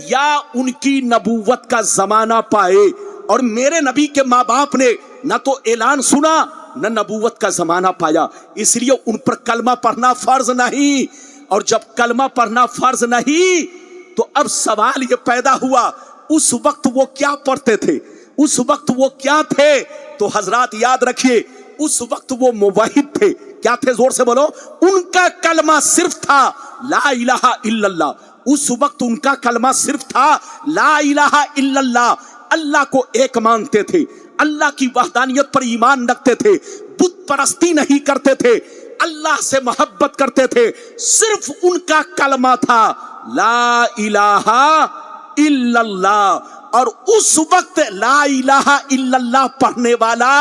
या उनकी नबूवत का जमाना पाए। और मेरे नबी के माँ बाप ने न तो ऐलान सुना न नबूवत का जमाना पाया, इसलिए उन पर कलमा पढ़ना फर्ज नहीं। और जब कलमा पढ़ना फर्ज नहीं तो अब सवाल ये पैदा हुआ, उस वक्त वो क्या पढ़ते थे, उस वक्त वो क्या थे? तो हजरात याद रखिए, उस वक्त वो मुवाहिद थे। क्या थे? जोर से बोलो। उनका कलमा सिर्फ था ला इलाहा इल्लल्लाह। उस वक्त उनका कलमा सिर्फ था ला इलाहा इल्लल्लाह। अल्लाह को एक मानते थे, अल्लाह की वहदानियत पर ईमान रखते थे, बुत परस्ती नहीं करते थे, अल्लाह से मोहब्बत करते थे। सिर्फ उनका कलमा था ला इलाहा इल्लल्लाह। और उस वक्त ला इलाहा इल्लल्लाह पढ़ने वाला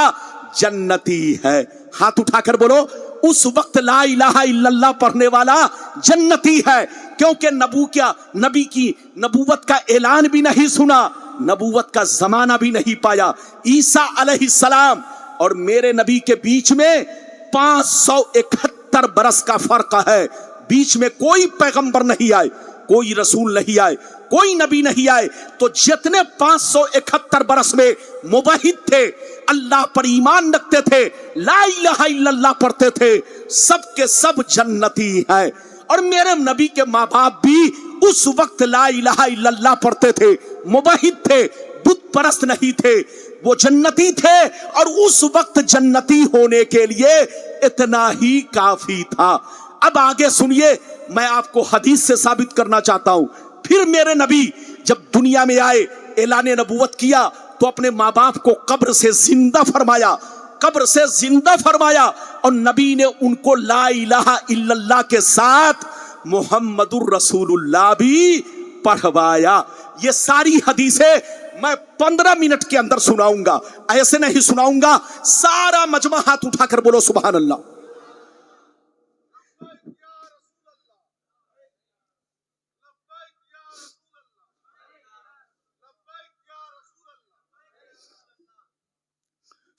जन्नती है। हाथ उठाकर बोलो, उस वक्त ला इलाहा इल्लल्लाह पढ़ने वाला जन्नती है, क्योंकि नबी की नबूवत का ऐलान भी नहीं सुना, नबूवत का जमाना भी नहीं पाया। ईसा अलैहिस्सलाम और मेरे नबी के बीच में 571 बरस का फर्क है। बीच में कोई पैगंबर नहीं आए, कोई रसूल नहीं आए, कोई नबी नहीं आए। तो जितने 571 बरस में मुवाहिद थे, अल्लाह पर ईमान रखते थे, ला इलाहा इल्लल्लाह पढ़ते थे, सब के सब जन्नती है। और मेरे नबी के माँ बाप भी उस वक्त ला इलाहा इल्लल्लाह पढ़ते थे, मुवाहिद थे, बुत परस्त नहीं थे, वो जन्नती थे। और उस वक्त जन्नती होने के लिए इतना ही काफी था। अब आगे सुनिए, मैं आपको हदीस से साबित करना चाहता हूं। फिर मेरे नबी जब दुनिया में आए, ऐलाने नबूवत किया, तो अपने माँ बाप को कब्र से जिंदा फरमाया, कब्र से जिंदा फरमाया। और नबी ने उनको ला इलाहा इल्लल्लाह के साथ मुहम्मदुर रसूलुल्लाह भी पढ़वाया। ये सारी हदीसें मैं 15 मिनट के अंदर सुनाऊंगा, ऐसे नहीं सुनाऊंगा। सारा मजमा हाथ उठाकर बोलो सुभान अल्लाह।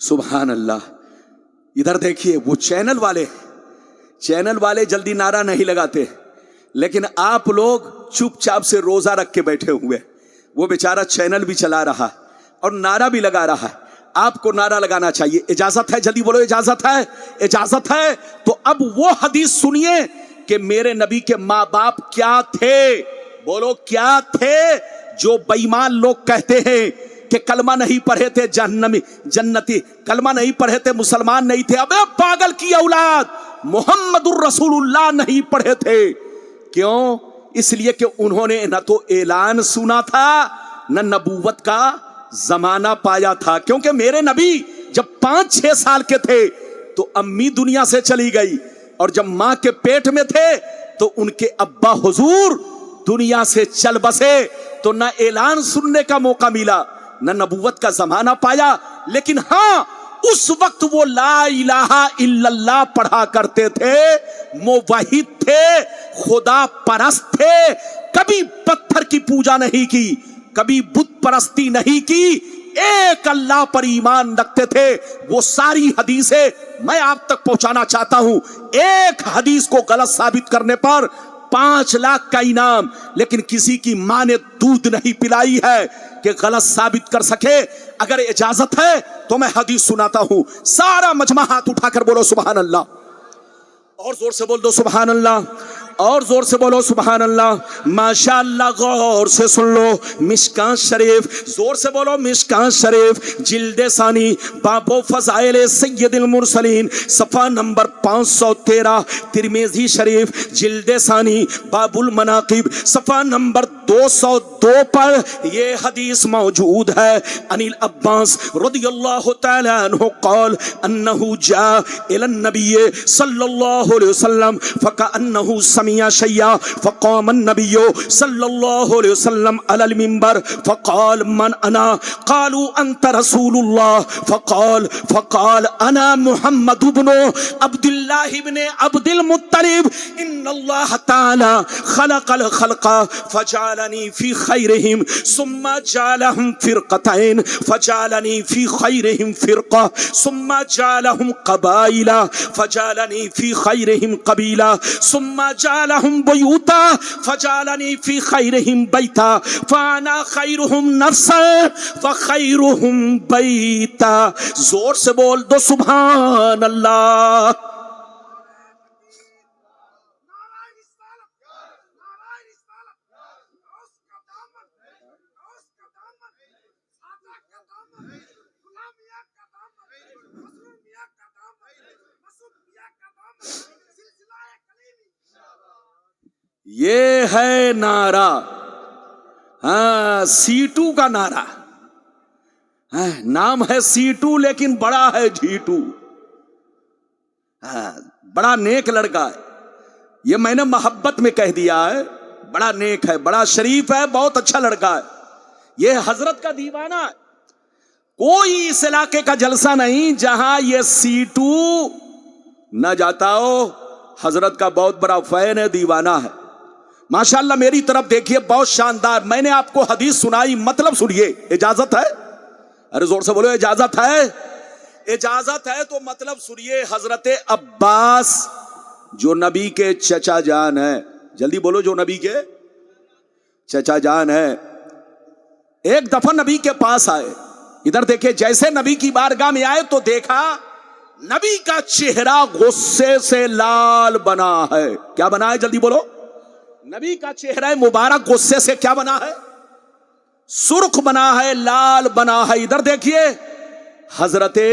सुभान अल्लाह। इधर देखिए, वो चैनल वाले जल्दी नारा नहीं लगाते, लेकिन आप लोग चुपचाप से रोजा रख के बैठे हुए। वो बेचारा चैनल भी चला रहा और नारा भी लगा रहा है। आपको नारा लगाना चाहिए। इजाजत है? जल्दी बोलो, इजाजत है? इजाजत है। तो अब वो हदीस सुनिए कि मेरे नबी के माँ बाप क्या थे। बोलो क्या थे? जो बेईमान लोग कहते हैं कि कलमा नहीं पढ़े थे जन्नती, कलमा नहीं पढ़े थे मुसलमान नहीं थे। अबे पागल की औलाद, मुहम्मदुर रसूलुल्लाह नहीं पढ़े थे। क्यों? इसलिए कि उन्होंने न तो ऐलान सुना था न नबूवत का जमाना पाया था। क्योंकि मेरे नबी जब 5-6 साल के थे तो अम्मी दुनिया से चली गई, और जब मां के पेट में थे तो उनके अब्बा हुजूर दुनिया से चल बसे। तो न ऐलान सुनने का मौका मिला न नबूवत का जमाना पाया। लेकिन हाँ, उस वक्त वो ला इलाहा इल्लल्लाह पढ़ा करते थे, मुवहिद थे, खुदा परस्त थे, कभी पत्थर की पूजा नहीं की, कभी बुत परस्ती नहीं की, एक अल्लाह पर ईमान रखते थे। वो सारी हदीसें मैं आप तक पहुंचाना चाहता हूं। एक हदीस को गलत साबित करने पर 5 लाख का इनाम। लेकिन किसी की मां ने दूध नहीं पिलाई है कि गलत साबित कर सके। अगर इजाजत है तो मैं हदीस सुनाता हूं। सारा मजमा हाथ उठाकर बोलो सुभान अल्लाह, और जोर से बोल दो सुभान अल्लाह, और जोर से बोलो सुभान अल्लाह। माशाअल्लाह, गौर से सुन लो। मिशकात शरीफ, जोर से बोलो मिशकात शरीफ, जिल्दे सानी, बाबो फज़ाइल सय्यदुल मुरसलीन, सफ़ा नंबर 513। तिरमिज़ी शरीफ, जिल्दे सानी, बाबुल मनाकिब, सफ़ा नंबर 202 पर ये हदीस मौजूद है। अनिल अब्बास रदियल्लाहु तआला अन्हु क़ाल अन्नहु जा इलन नबी सल्लल्लाहु अलैहि वसल्लम फ़कअन्नहु समिया शय्या फ़क़ाम अन्नबिय्यु सल्लल्लाहु अलैहि वसल्लम अलल मिंबर फ़क़ाल मन अना क़ालू अंत रसूलुल्लाह फ़क़ाल अना मुहम्मद इब्नु अब्दुल्लाह इब्न अब्दुल मुत्तलिब इन्नल्लाह तआला खलक़ल खल्क़ा फजअलनी फ़ी खैरिहिम सुम्मा जअलहुम फ़िरक़तैन फजअलनी फ़ी खैरिहिम फ़िरक़ा सुम्मा जअलहुम क़बाइला फजअलनी फ़ी खैरिहिम क़बीला सुम्मा जअलहुम बुयूता फजअलनी फ़ी खैरिहिम बैता फ़अना खैरुहुम नफ़्सन व खैरुहुम बैता। जोर से बोल दो सुभान अल्लाह। ये है नारा, हाँ, सीटू का नारा। हाँ, नाम है सीटू लेकिन बड़ा है जीटू। हाँ, बड़ा नेक लड़का है। ये मैंने मोहब्बत में कह दिया है। बड़ा नेक है, बड़ा शरीफ है, बहुत अच्छा लड़का है। ये हजरत का दीवाना है। कोई इस इलाके का जलसा नहीं जहां ये सीटू न जाता हो। हजरत का बहुत बड़ा फैन है, दीवाना है। माशाअल्लाह, मेरी तरफ देखिए, बहुत शानदार। मैंने आपको हदीस सुनाई, मतलब सुनिए। इजाजत है? अरे जोर से बोलो, इजाजत है? इजाजत है तो मतलब सुनिए। हजरत अब्बास जो नबी के चचा जान है, जल्दी बोलो, जो नबी के चचा जान है, एक दफा नबी के पास आए। इधर देखिए, जैसे नबी की बारगाह में आए तो देखा नबी का चेहरा गुस्से से लाल बना है। क्या बना है? जल्दी बोलो। नबी का चेहरा मुबारक गुस्से से क्या बना है? सुर्ख बना है, लाल बना है। इधर देखिए, हजरते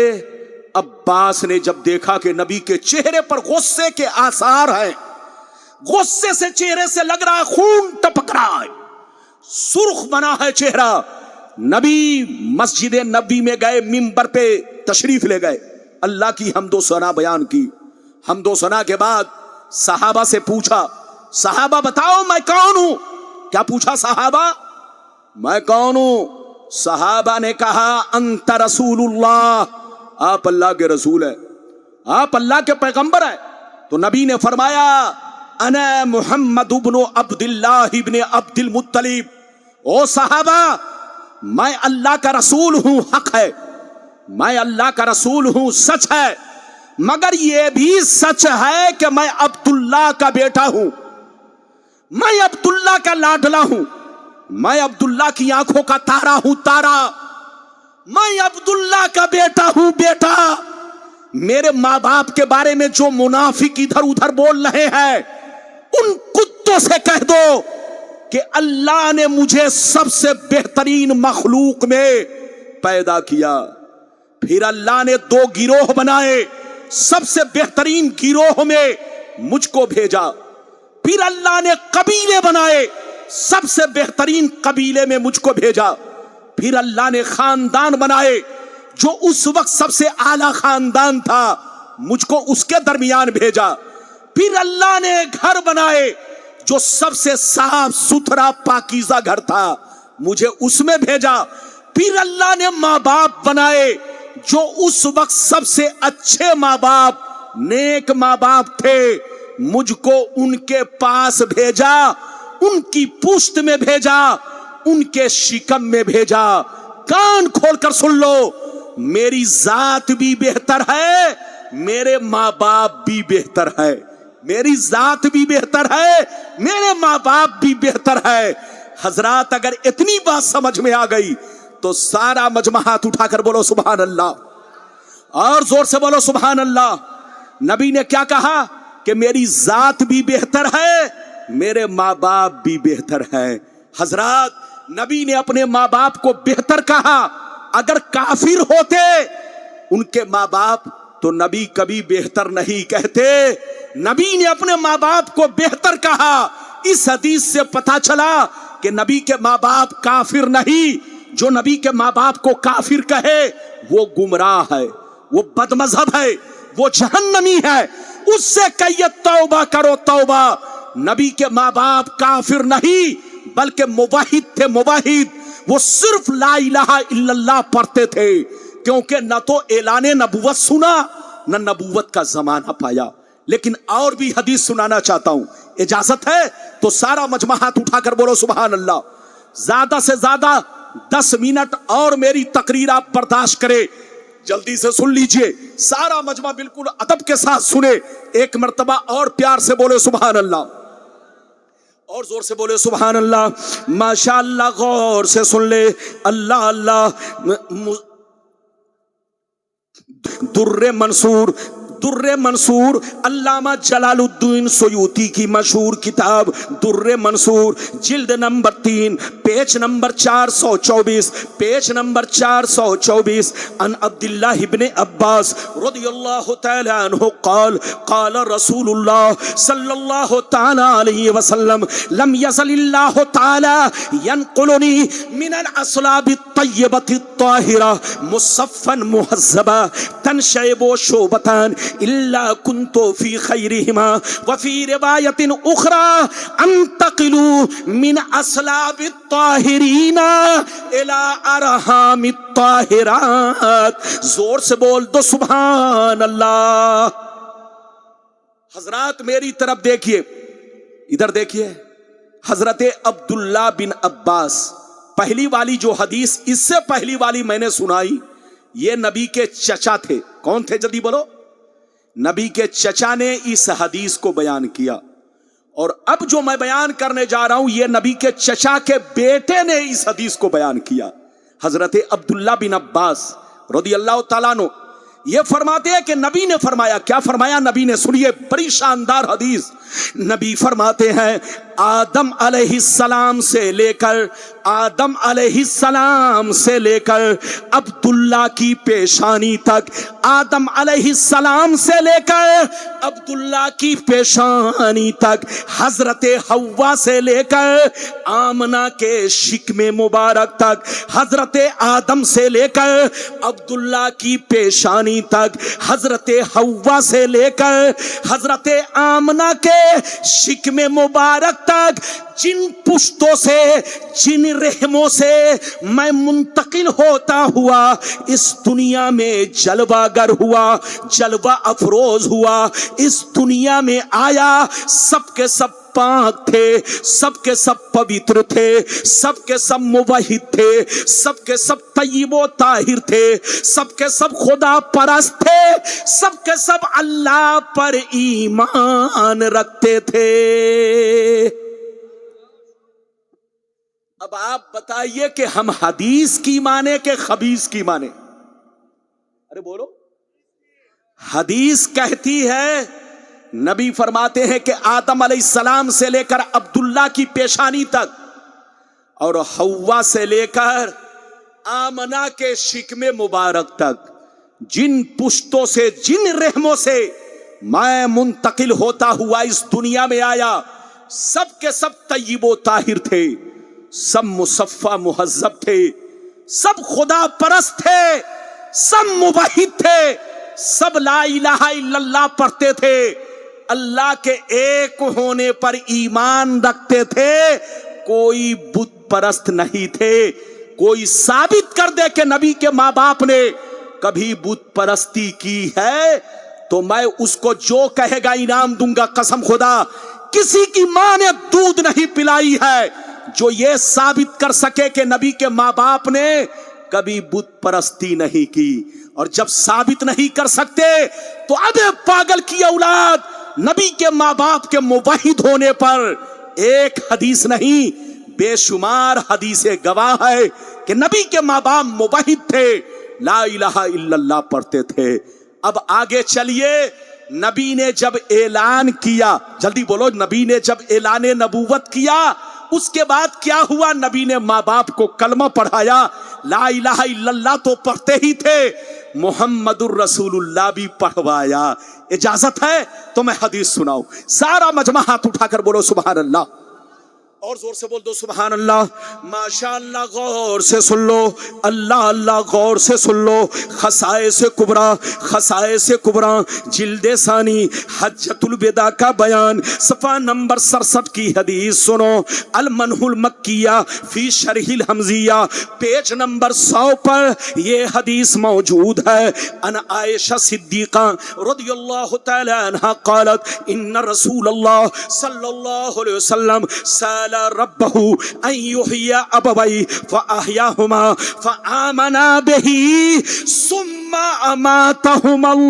अब्बास ने जब देखा कि नबी के चेहरे पर गुस्से के आसार हैं, गुस्से से चेहरे से लग रहा है खून टपक रहा है, सुर्ख बना है चेहरा। नबी मस्जिद नबी में गए, मिंबर पे तशरीफ ले गए, अल्लाह की हम्दो सना बयान की। हम्दो सना के बाद सहाबा से पूछा, सहाबा बताओ मैं कौन हूं? क्या पूछा सहाबा? मैं कौन हूं? सहाबा ने कहा अंत रसूलुल्लाह, आप अल्लाह के रसूल है, आप अल्लाह के पैगंबर है। तो नबी ने फरमाया अना मुहम्मद इब्नु अब्दुल्लाह इब्न अब्दुल मुत्तलिब। ओ सहाबा, मैं अल्लाह का रसूल हूं, हक है, मैं अल्लाह का रसूल हूं, सच है। मगर यह भी सच है कि मैं अब्दुल्लाह का बेटा हूं, मैं अब्दुल्लाह का लाडला हूं, मैं अब्दुल्लाह की आंखों का तारा हूं, तारा, मैं अब्दुल्लाह का बेटा हूं, बेटा। मेरे माँ बाप के बारे में जो मुनाफिक इधर उधर बोल रहे हैं, उन कुत्तों से कह दो कि अल्लाह ने मुझे सबसे बेहतरीन मखलूक में पैदा किया, फिर अल्लाह ने 2 गिरोह बनाए, सबसे बेहतरीन गिरोह में मुझको भेजा। پھر اللہ نے قبیلے بنائے، سب سے بہترین قبیلے میں مجھ کو بھیجا، پھر اللہ نے خاندان بنائے جو اس وقت سب سے اعلیٰ خاندان تھا، مجھ کو اس کے درمیان بھیجا، پھر اللہ نے گھر بنائے جو سب سے صاف ستھرا پاکیزہ گھر تھا، مجھے اس میں بھیجا، پھر اللہ نے ماں باپ بنائے جو اس وقت سب سے اچھے ماں باپ، نیک ماں باپ تھے، مجھ کو ان کے پاس بھیجا، ان کی پشت میں بھیجا، ان کے شکم میں بھیجا۔ کان کھول کر سن لو، میری ذات بھی بہتر ہے، میرے ماں باپ بھی بہتر ہے، میری ذات بھی بہتر ہے، میرے ماں باپ بھی بہتر ہے۔ حضرات اگر اتنی بات سمجھ میں آ گئی تو سارا مجمع ہاتھ اٹھا کر بولو سبحان اللہ، اور زور سے بولو سبحان اللہ۔ نبی نے کیا کہا کہ میری ذات بھی بہتر ہے، میرے ماں باپ بھی بہتر ہے۔ حضرات نبی نے اپنے ماں باپ کو بہتر کہا، اگر کافر ہوتے ان کے ماں باپ تو نبی کبھی بہتر نہیں کہتے، نبی نے اپنے ماں باپ کو بہتر کہا۔ اس حدیث سے پتہ چلا کہ نبی کے ماں باپ کافر نہیں، جو نبی کے ماں باپ کو کافر کہے وہ گمراہ ہے، وہ بد مذہب ہے، وہ جہنمی ہے، اس سے کہیے توبہ کرو توبہ۔ نبی کے ماں باپ کافر نہیں بلکہ موحد تھے، موحد، وہ صرف لا الہ الا اللہ پڑھتے تھے، کیونکہ نہ تو اعلان نبوت سنا نہ نبوت کا زمانہ پایا۔ لیکن اور بھی حدیث سنانا چاہتا ہوں، اجازت ہے تو سارا مجمع ہاتھ اٹھا کر بولو سبحان اللہ۔ زیادہ سے زیادہ 10 منٹ اور میری تقریر آپ برداشت کرے، جلدی سے سن لیجئے، سارا مجمع بالکل ادب کے ساتھ سنے، ایک مرتبہ اور پیار سے بولے سبحان اللہ، اور زور سے بولے سبحان اللہ۔ ماشاء اللہ، غور سے سن لے، اللہ اللہ۔ در منصور علامہ جلال الدین سیوطی کی مشہور کتاب در منصور، جلد number 3، page number 424، page number 424، ان عبداللہ ابن عباس رضی اللہ تعالی عنہ قال قال رسول اللہ صلی اللہ تعالی علیہ وسلم لم یزل اللہ تعالی ینقلنی من الاصلاب الطیبۃ الطاہرہ مصفا مہذبا تنشعب شعبتان الا كنت في خيرهما وفي رواية اخرى انتقلوا من اصلاب الطاهرين الى ارحام الطاهرات۔ زور سے بول دو سبحان اللہ۔ حضرات میری طرف دیکھیے، ادھر دیکھیے، حضرت عبداللہ بن عباس، پہلی والی جو حدیث اس سے پہلی والی میں نے سنائی، یہ نبی کے چچا تھے۔ کون تھے جلدی بولو؟ نبی کے چچا نے اس حدیث کو بیان کیا، اور اب جو میں بیان کرنے جا رہا ہوں یہ نبی کے چچا کے بیٹے نے اس حدیث کو بیان کیا، حضرت عبداللہ بن عباس رضی اللہ تعالیٰ عنہ۔ یہ فرماتے ہیں کہ نبی نے فرمایا، کیا فرمایا نبی نے؟ سنیے، بڑی شاندار حدیث۔ نبی فرماتے ہیں آدم علیہ السلام سے لے کر عبداللہ کی پیشانی تک، آدم علیہ السلام سے لے کر عبداللہ کی پیشانی تک، حضرت حوا سے لے کر آمنہ کے شکم مبارک تک، حضرت آدم سے لے کر عبداللہ کی پیشانی تک، حضرت حوا سے لے کر حضرت آمنہ کے شکم مبارک تک، جن پشتوں سے، جن رحموں سے میں منتقل ہوتا ہوا اس دنیا میں جلوہ گر ہوا، جلوہ افروز ہوا، اس دنیا میں آیا، سب کے سب پاک تھے، سب کے سب پوتر تھے، سب کے سب موحد تھے، سب کے سب طیب و طاہر تھے، سب کے سب خدا پرست تھے، سب کے سب اللہ پر ایمان رکھتے تھے۔ اب آپ بتائیے کہ ہم حدیث کی مانے کہ خبیث کی مانے؟ ارے بولو۔ حدیث کہتی ہے، نبی فرماتے ہیں کہ آدم علیہ السلام سے لے کر عبداللہ کی پیشانی تک اور حوا سے لے کر آمنہ کے شکم مبارک تک، جن پشتوں سے، جن رحموں سے میں منتقل ہوتا ہوا اس دنیا میں آیا، सब के सब तय्यब व ताहिर थे, सब मुसफ़्फ़ा मुहज़्ज़ब थे, सब खुदा परस्त थे, सब मुवहिद थे, सब ला इलाहा इल्लल्लाह पढ़ते थे, अल्लाह के एक होने पर ईमान रखते थे, कोई बुत परस्त नहीं थे। कोई साबित कर दे कि नबी के माँ बाप ने कभी बुत परस्ती की है तो मैं उसको जो कहेगा इनाम दूंगा। कसम खुदा, किसी की मां ने दूध नहीं पिलाई है जो ये साबित कर सके कि नबी के माँ बाप ने कभी बुत परस्ती नहीं की। और जब साबित नहीं कर सकते तो अबे पागल की औलाद, नबी के माँ बाप के मुवहिद होने पर एक हदीस नहीं बेशुमार हदीसें गवाह है कि नबी के माँ बाप मुवहिद थे, ला इलाहा इल्लल्लाह पढ़ते थे। अब आगे चलिए, नबी ने जब ऐलान किया, जल्दी बोलो, नबी ने जब ऐलान नबूवत किया उसके बाद क्या हुआ? नबी ने माँ बाप को कलमा पढ़ाया, ला इलाहा इल्लल्लाह तो पढ़ते ही थे, मुहम्मदुर रसूलुल्लाह भी पढ़वाया। इजाजत है तो मैं हदीस सुनाऊं? सारा मजमा हाथ उठाकर बोलो सुभान अल्लाह, और जोर से बोल दो सुभान अल्लाह। माशाअल्लाह, गौर से सुन लो, अल्लाह अल्लाह गौर से सुन लो। खसाए से कुबरा जिल्दे सानी हज्जतुल विदा का बयान, सफा नंबर 67 की हदीस सुनो। अल मनहुल मक्किया फी शरहिल हमजिया, पेज नंबर 100 पर ये हदीस मौजूद है। अन आयशा सिद्दीका रदियल्लाहु तआला अन्हा क़ालत इन्न रसूलल्लाह सल्लल्लाहु अलैहि वसल्लम रब्बहु अन युहय्या अबवै फअहयाहुमा फआमना बिही सुम्मा अमातहुमल्लाह।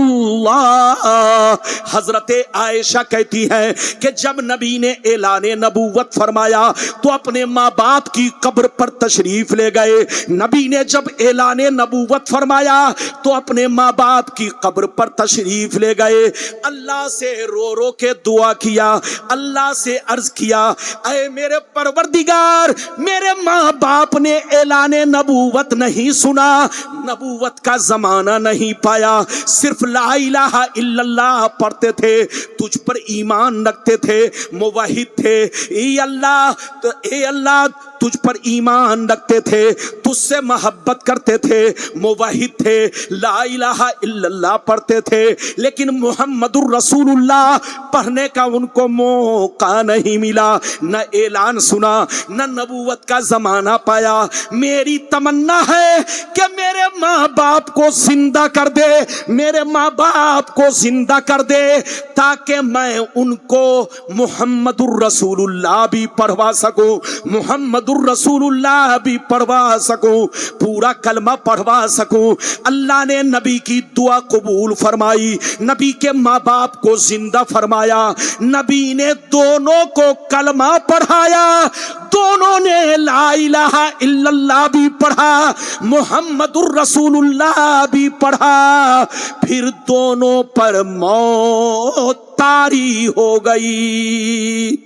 हजरत आयशा कहती है कि जब नबी ने ऐलाने नबूवत फरमाया तो अपने माँ बाप की कब्र पर तशरीफ ले गए। नबी ने जब ऐलाने नबूवत फरमाया तो अपने माँ बाप की कब्र पर तशरीफ ले गए। अल्लाह से रो रो के दुआ किया, अल्लाह से अर्ज किया, ऐ मेरे परवरदिगार, मेरे माँ बाप ने ऐलाने नबूवत नहीं सुना, नबूवत का जमाना नहीं पाया, सिर्फ ला इलाहा इल्लल्लाह पढ़ते थे, तुझ पर ईमान रखते थे, मुवहिद थे। ए अल्लाह तुझ पर ईमान रखते थे, तुझसे मोहब्बत करते थे, मुवहिद थे, ला इलाहा इल्लल्लाह पढ़ते थे, लेकिन मुहम्मदुर रसूलुल्लाह पढ़ने का उनको मौका नहीं मिला, न ऐलान सुना, न नबूवत का जमाना पाया। मेरी तमन्ना है कि मेरे माँ बाप को जिंदा कर दे, मेरे माँ बाप को जिंदा कर दे, ताकि मैं उनको मुहम्मदुर रसूलुल्लाह भी पढ़वा सकूं, मुहम्मदुर रसूलुल्लाह भी पढ़वा सकूं, पूरा कलमा पढ़वा सकूं। अल्लाह ने नबी की दुआ कबूल फरमाई, नबी के माँ बाप को जिंदा फरमाया, नबी ने दोनों को कलमा पढ़ाया, दोनों ने ला इलाहा इल्लल्लाह भी पढ़ा, मुहम्मदुर रसूलुल्लाह भी पढ़ा, फिर दोनों पर मौत तारी हो गई।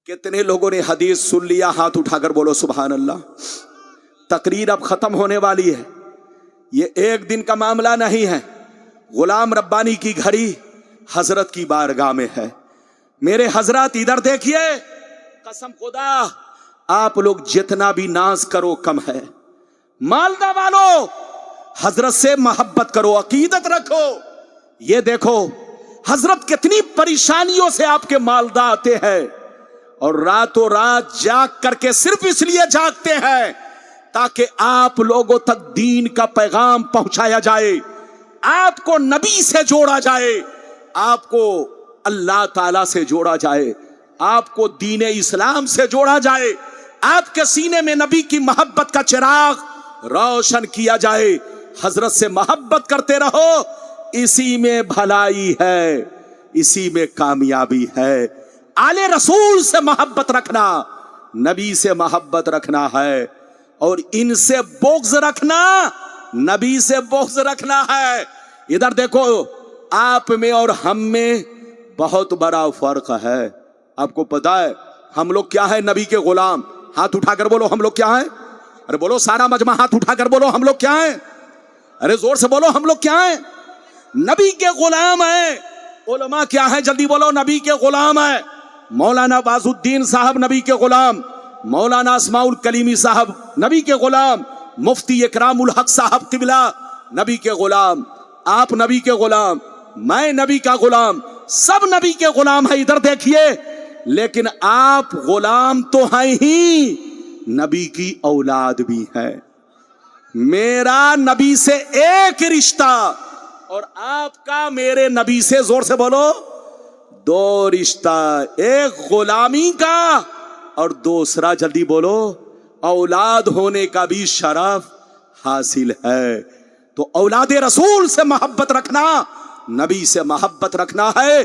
कितने लोगों ने हदीस सुन लिया? हाथ उठाकर बोलो सुभान अल्लाह। तकरीर अब खत्म होने वाली है, ये एक दिन का मामला नहीं है। गुलाम रब्बानी की घड़ी हजरत की बारगाह में है। मेरे हजरत इधर देखिए, कसम खुदा आप लोग जितना भी नाज करो कम है। मालदा वालों, हजरत से मोहब्बत करो, अकीदत रखो। ये देखो हजरत कितनी परेशानियों से आपके मालदा आते हैं और रातों रात जाग करके सिर्फ इसलिए जागते हैं ताकि आप लोगों तक दीन का पैगाम पहुंचाया जाए, आपको नबी से जोड़ा जाए, आपको अल्लाह ताला से जोड़ा जाए, आपको दीन इस्लाम से जोड़ा जाए, आपके सीने में नबी की मोहब्बत का चिराग रोशन किया जाए। हजरत से मोहब्बत करते रहो, इसी में भलाई है, इसी में कामयाबी है। आले रसूल से मोहब्बत रखना, नबी से मोहब्बत रखना है, और इनसे बोग्ज रखना, नबी से बोग्ज रखना है। इधर देखो, आप में और हम में बहुत बड़ा फर्क है। आपको पता है हम लोग क्या है? नबी के गुलाम। हाथ उठाकर बोलो हम लोग क्या हैं? अरे बोलो सारा मजमा, हाथ उठाकर बोलो हम लोग क्या हैं? अरे जोर से बोलो हम लोग क्या हैं? नबी के गुलाम हैं। उलमा क्या है, जल्दी बोलो। नबी के गुलाम है। मौलाना बाजुद्दीन साहब नबी के गुलाम, मौलाना अस्माउल कलीमी साहब नबी के गुलाम, मुफ्ती इकरामुल हक साहब किबला नबी के गुलाम, आप नबी के गुलाम, मैं नबी का गुलाम, सब नबी के गुलाम है। इधर देखिए, लेकिन आप गुलाम तो हैं ही, नबी की औलाद भी है। मेरा नबी से एक रिश्ता और आपका मेरे नबी से, जोर से बोलो, दो रिश्ता। एक गुलामी का और दूसरा, जल्दी बोलो, औलाद होने का भी शरफ हासिल है। तो औलादे रसूल से मोहब्बत रखना, नबी से मोहब्बत रखना है।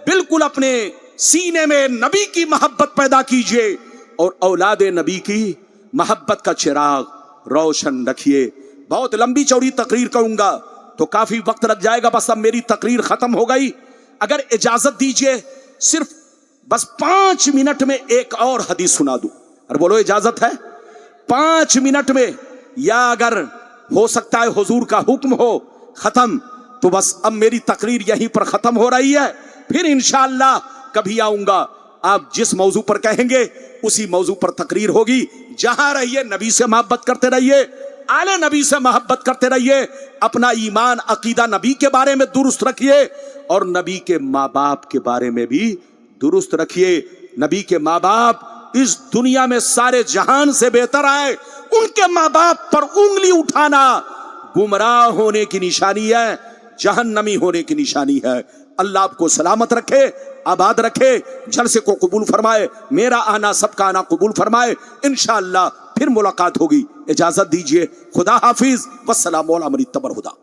बिल्कुल अपने सीने में नबी की मोहब्बत पैदा कीजिए और औलादे नबी की मोहब्बत का चिराग रोशन रखिए। बहुत लंबी चौड़ी तकरीर कहूंगा तो काफी वक्त लग जाएगा, बस अब मेरी तकरीर खत्म हो गई। अगर इजाजत दीजिए, सिर्फ बस 5 मिनट में एक और हदीस सुना दूं। और बोलो इजाजत है? 5 मिनट में, या अगर हो सकता है हुजूर का हुक्म हो खत्म, तो बस अब मेरी तकरीर यहीं पर खत्म हो रही है। फिर इंशाअल्लाह कभी आऊंगा, आप जिस मौजू पर कहेंगे उसी मौजू पर तकरीर होगी। जहां रहिए नबी से मोहब्बत करते रहिए, आले नबी से मोहब्बत करते रहिए, अपना ईमान अकीदा नबी के बारे में दुरुस्त रखिए और नबी के माँ बाप के बारे में भी दुरुस्त रखिए। नबी के माँ बाप इस दुनिया में सारे जहान से बेहतर आए। उनके माँ बाप पर उंगली उठाना गुमराह होने की निशानी है, जहन्नमी होने की निशानी है। अल्लाह आपको सलामत रखे, आबाद रखे, जलसे को कबूल फरमाए, मेरा आना सबका आना कबूल फरमाए। इंशाअल्लाह फिर मुलाकात होगी। इजाजत दीजिए, खुदा हाफिज, वस्सलामु अला मन इत्तबअल हुदा।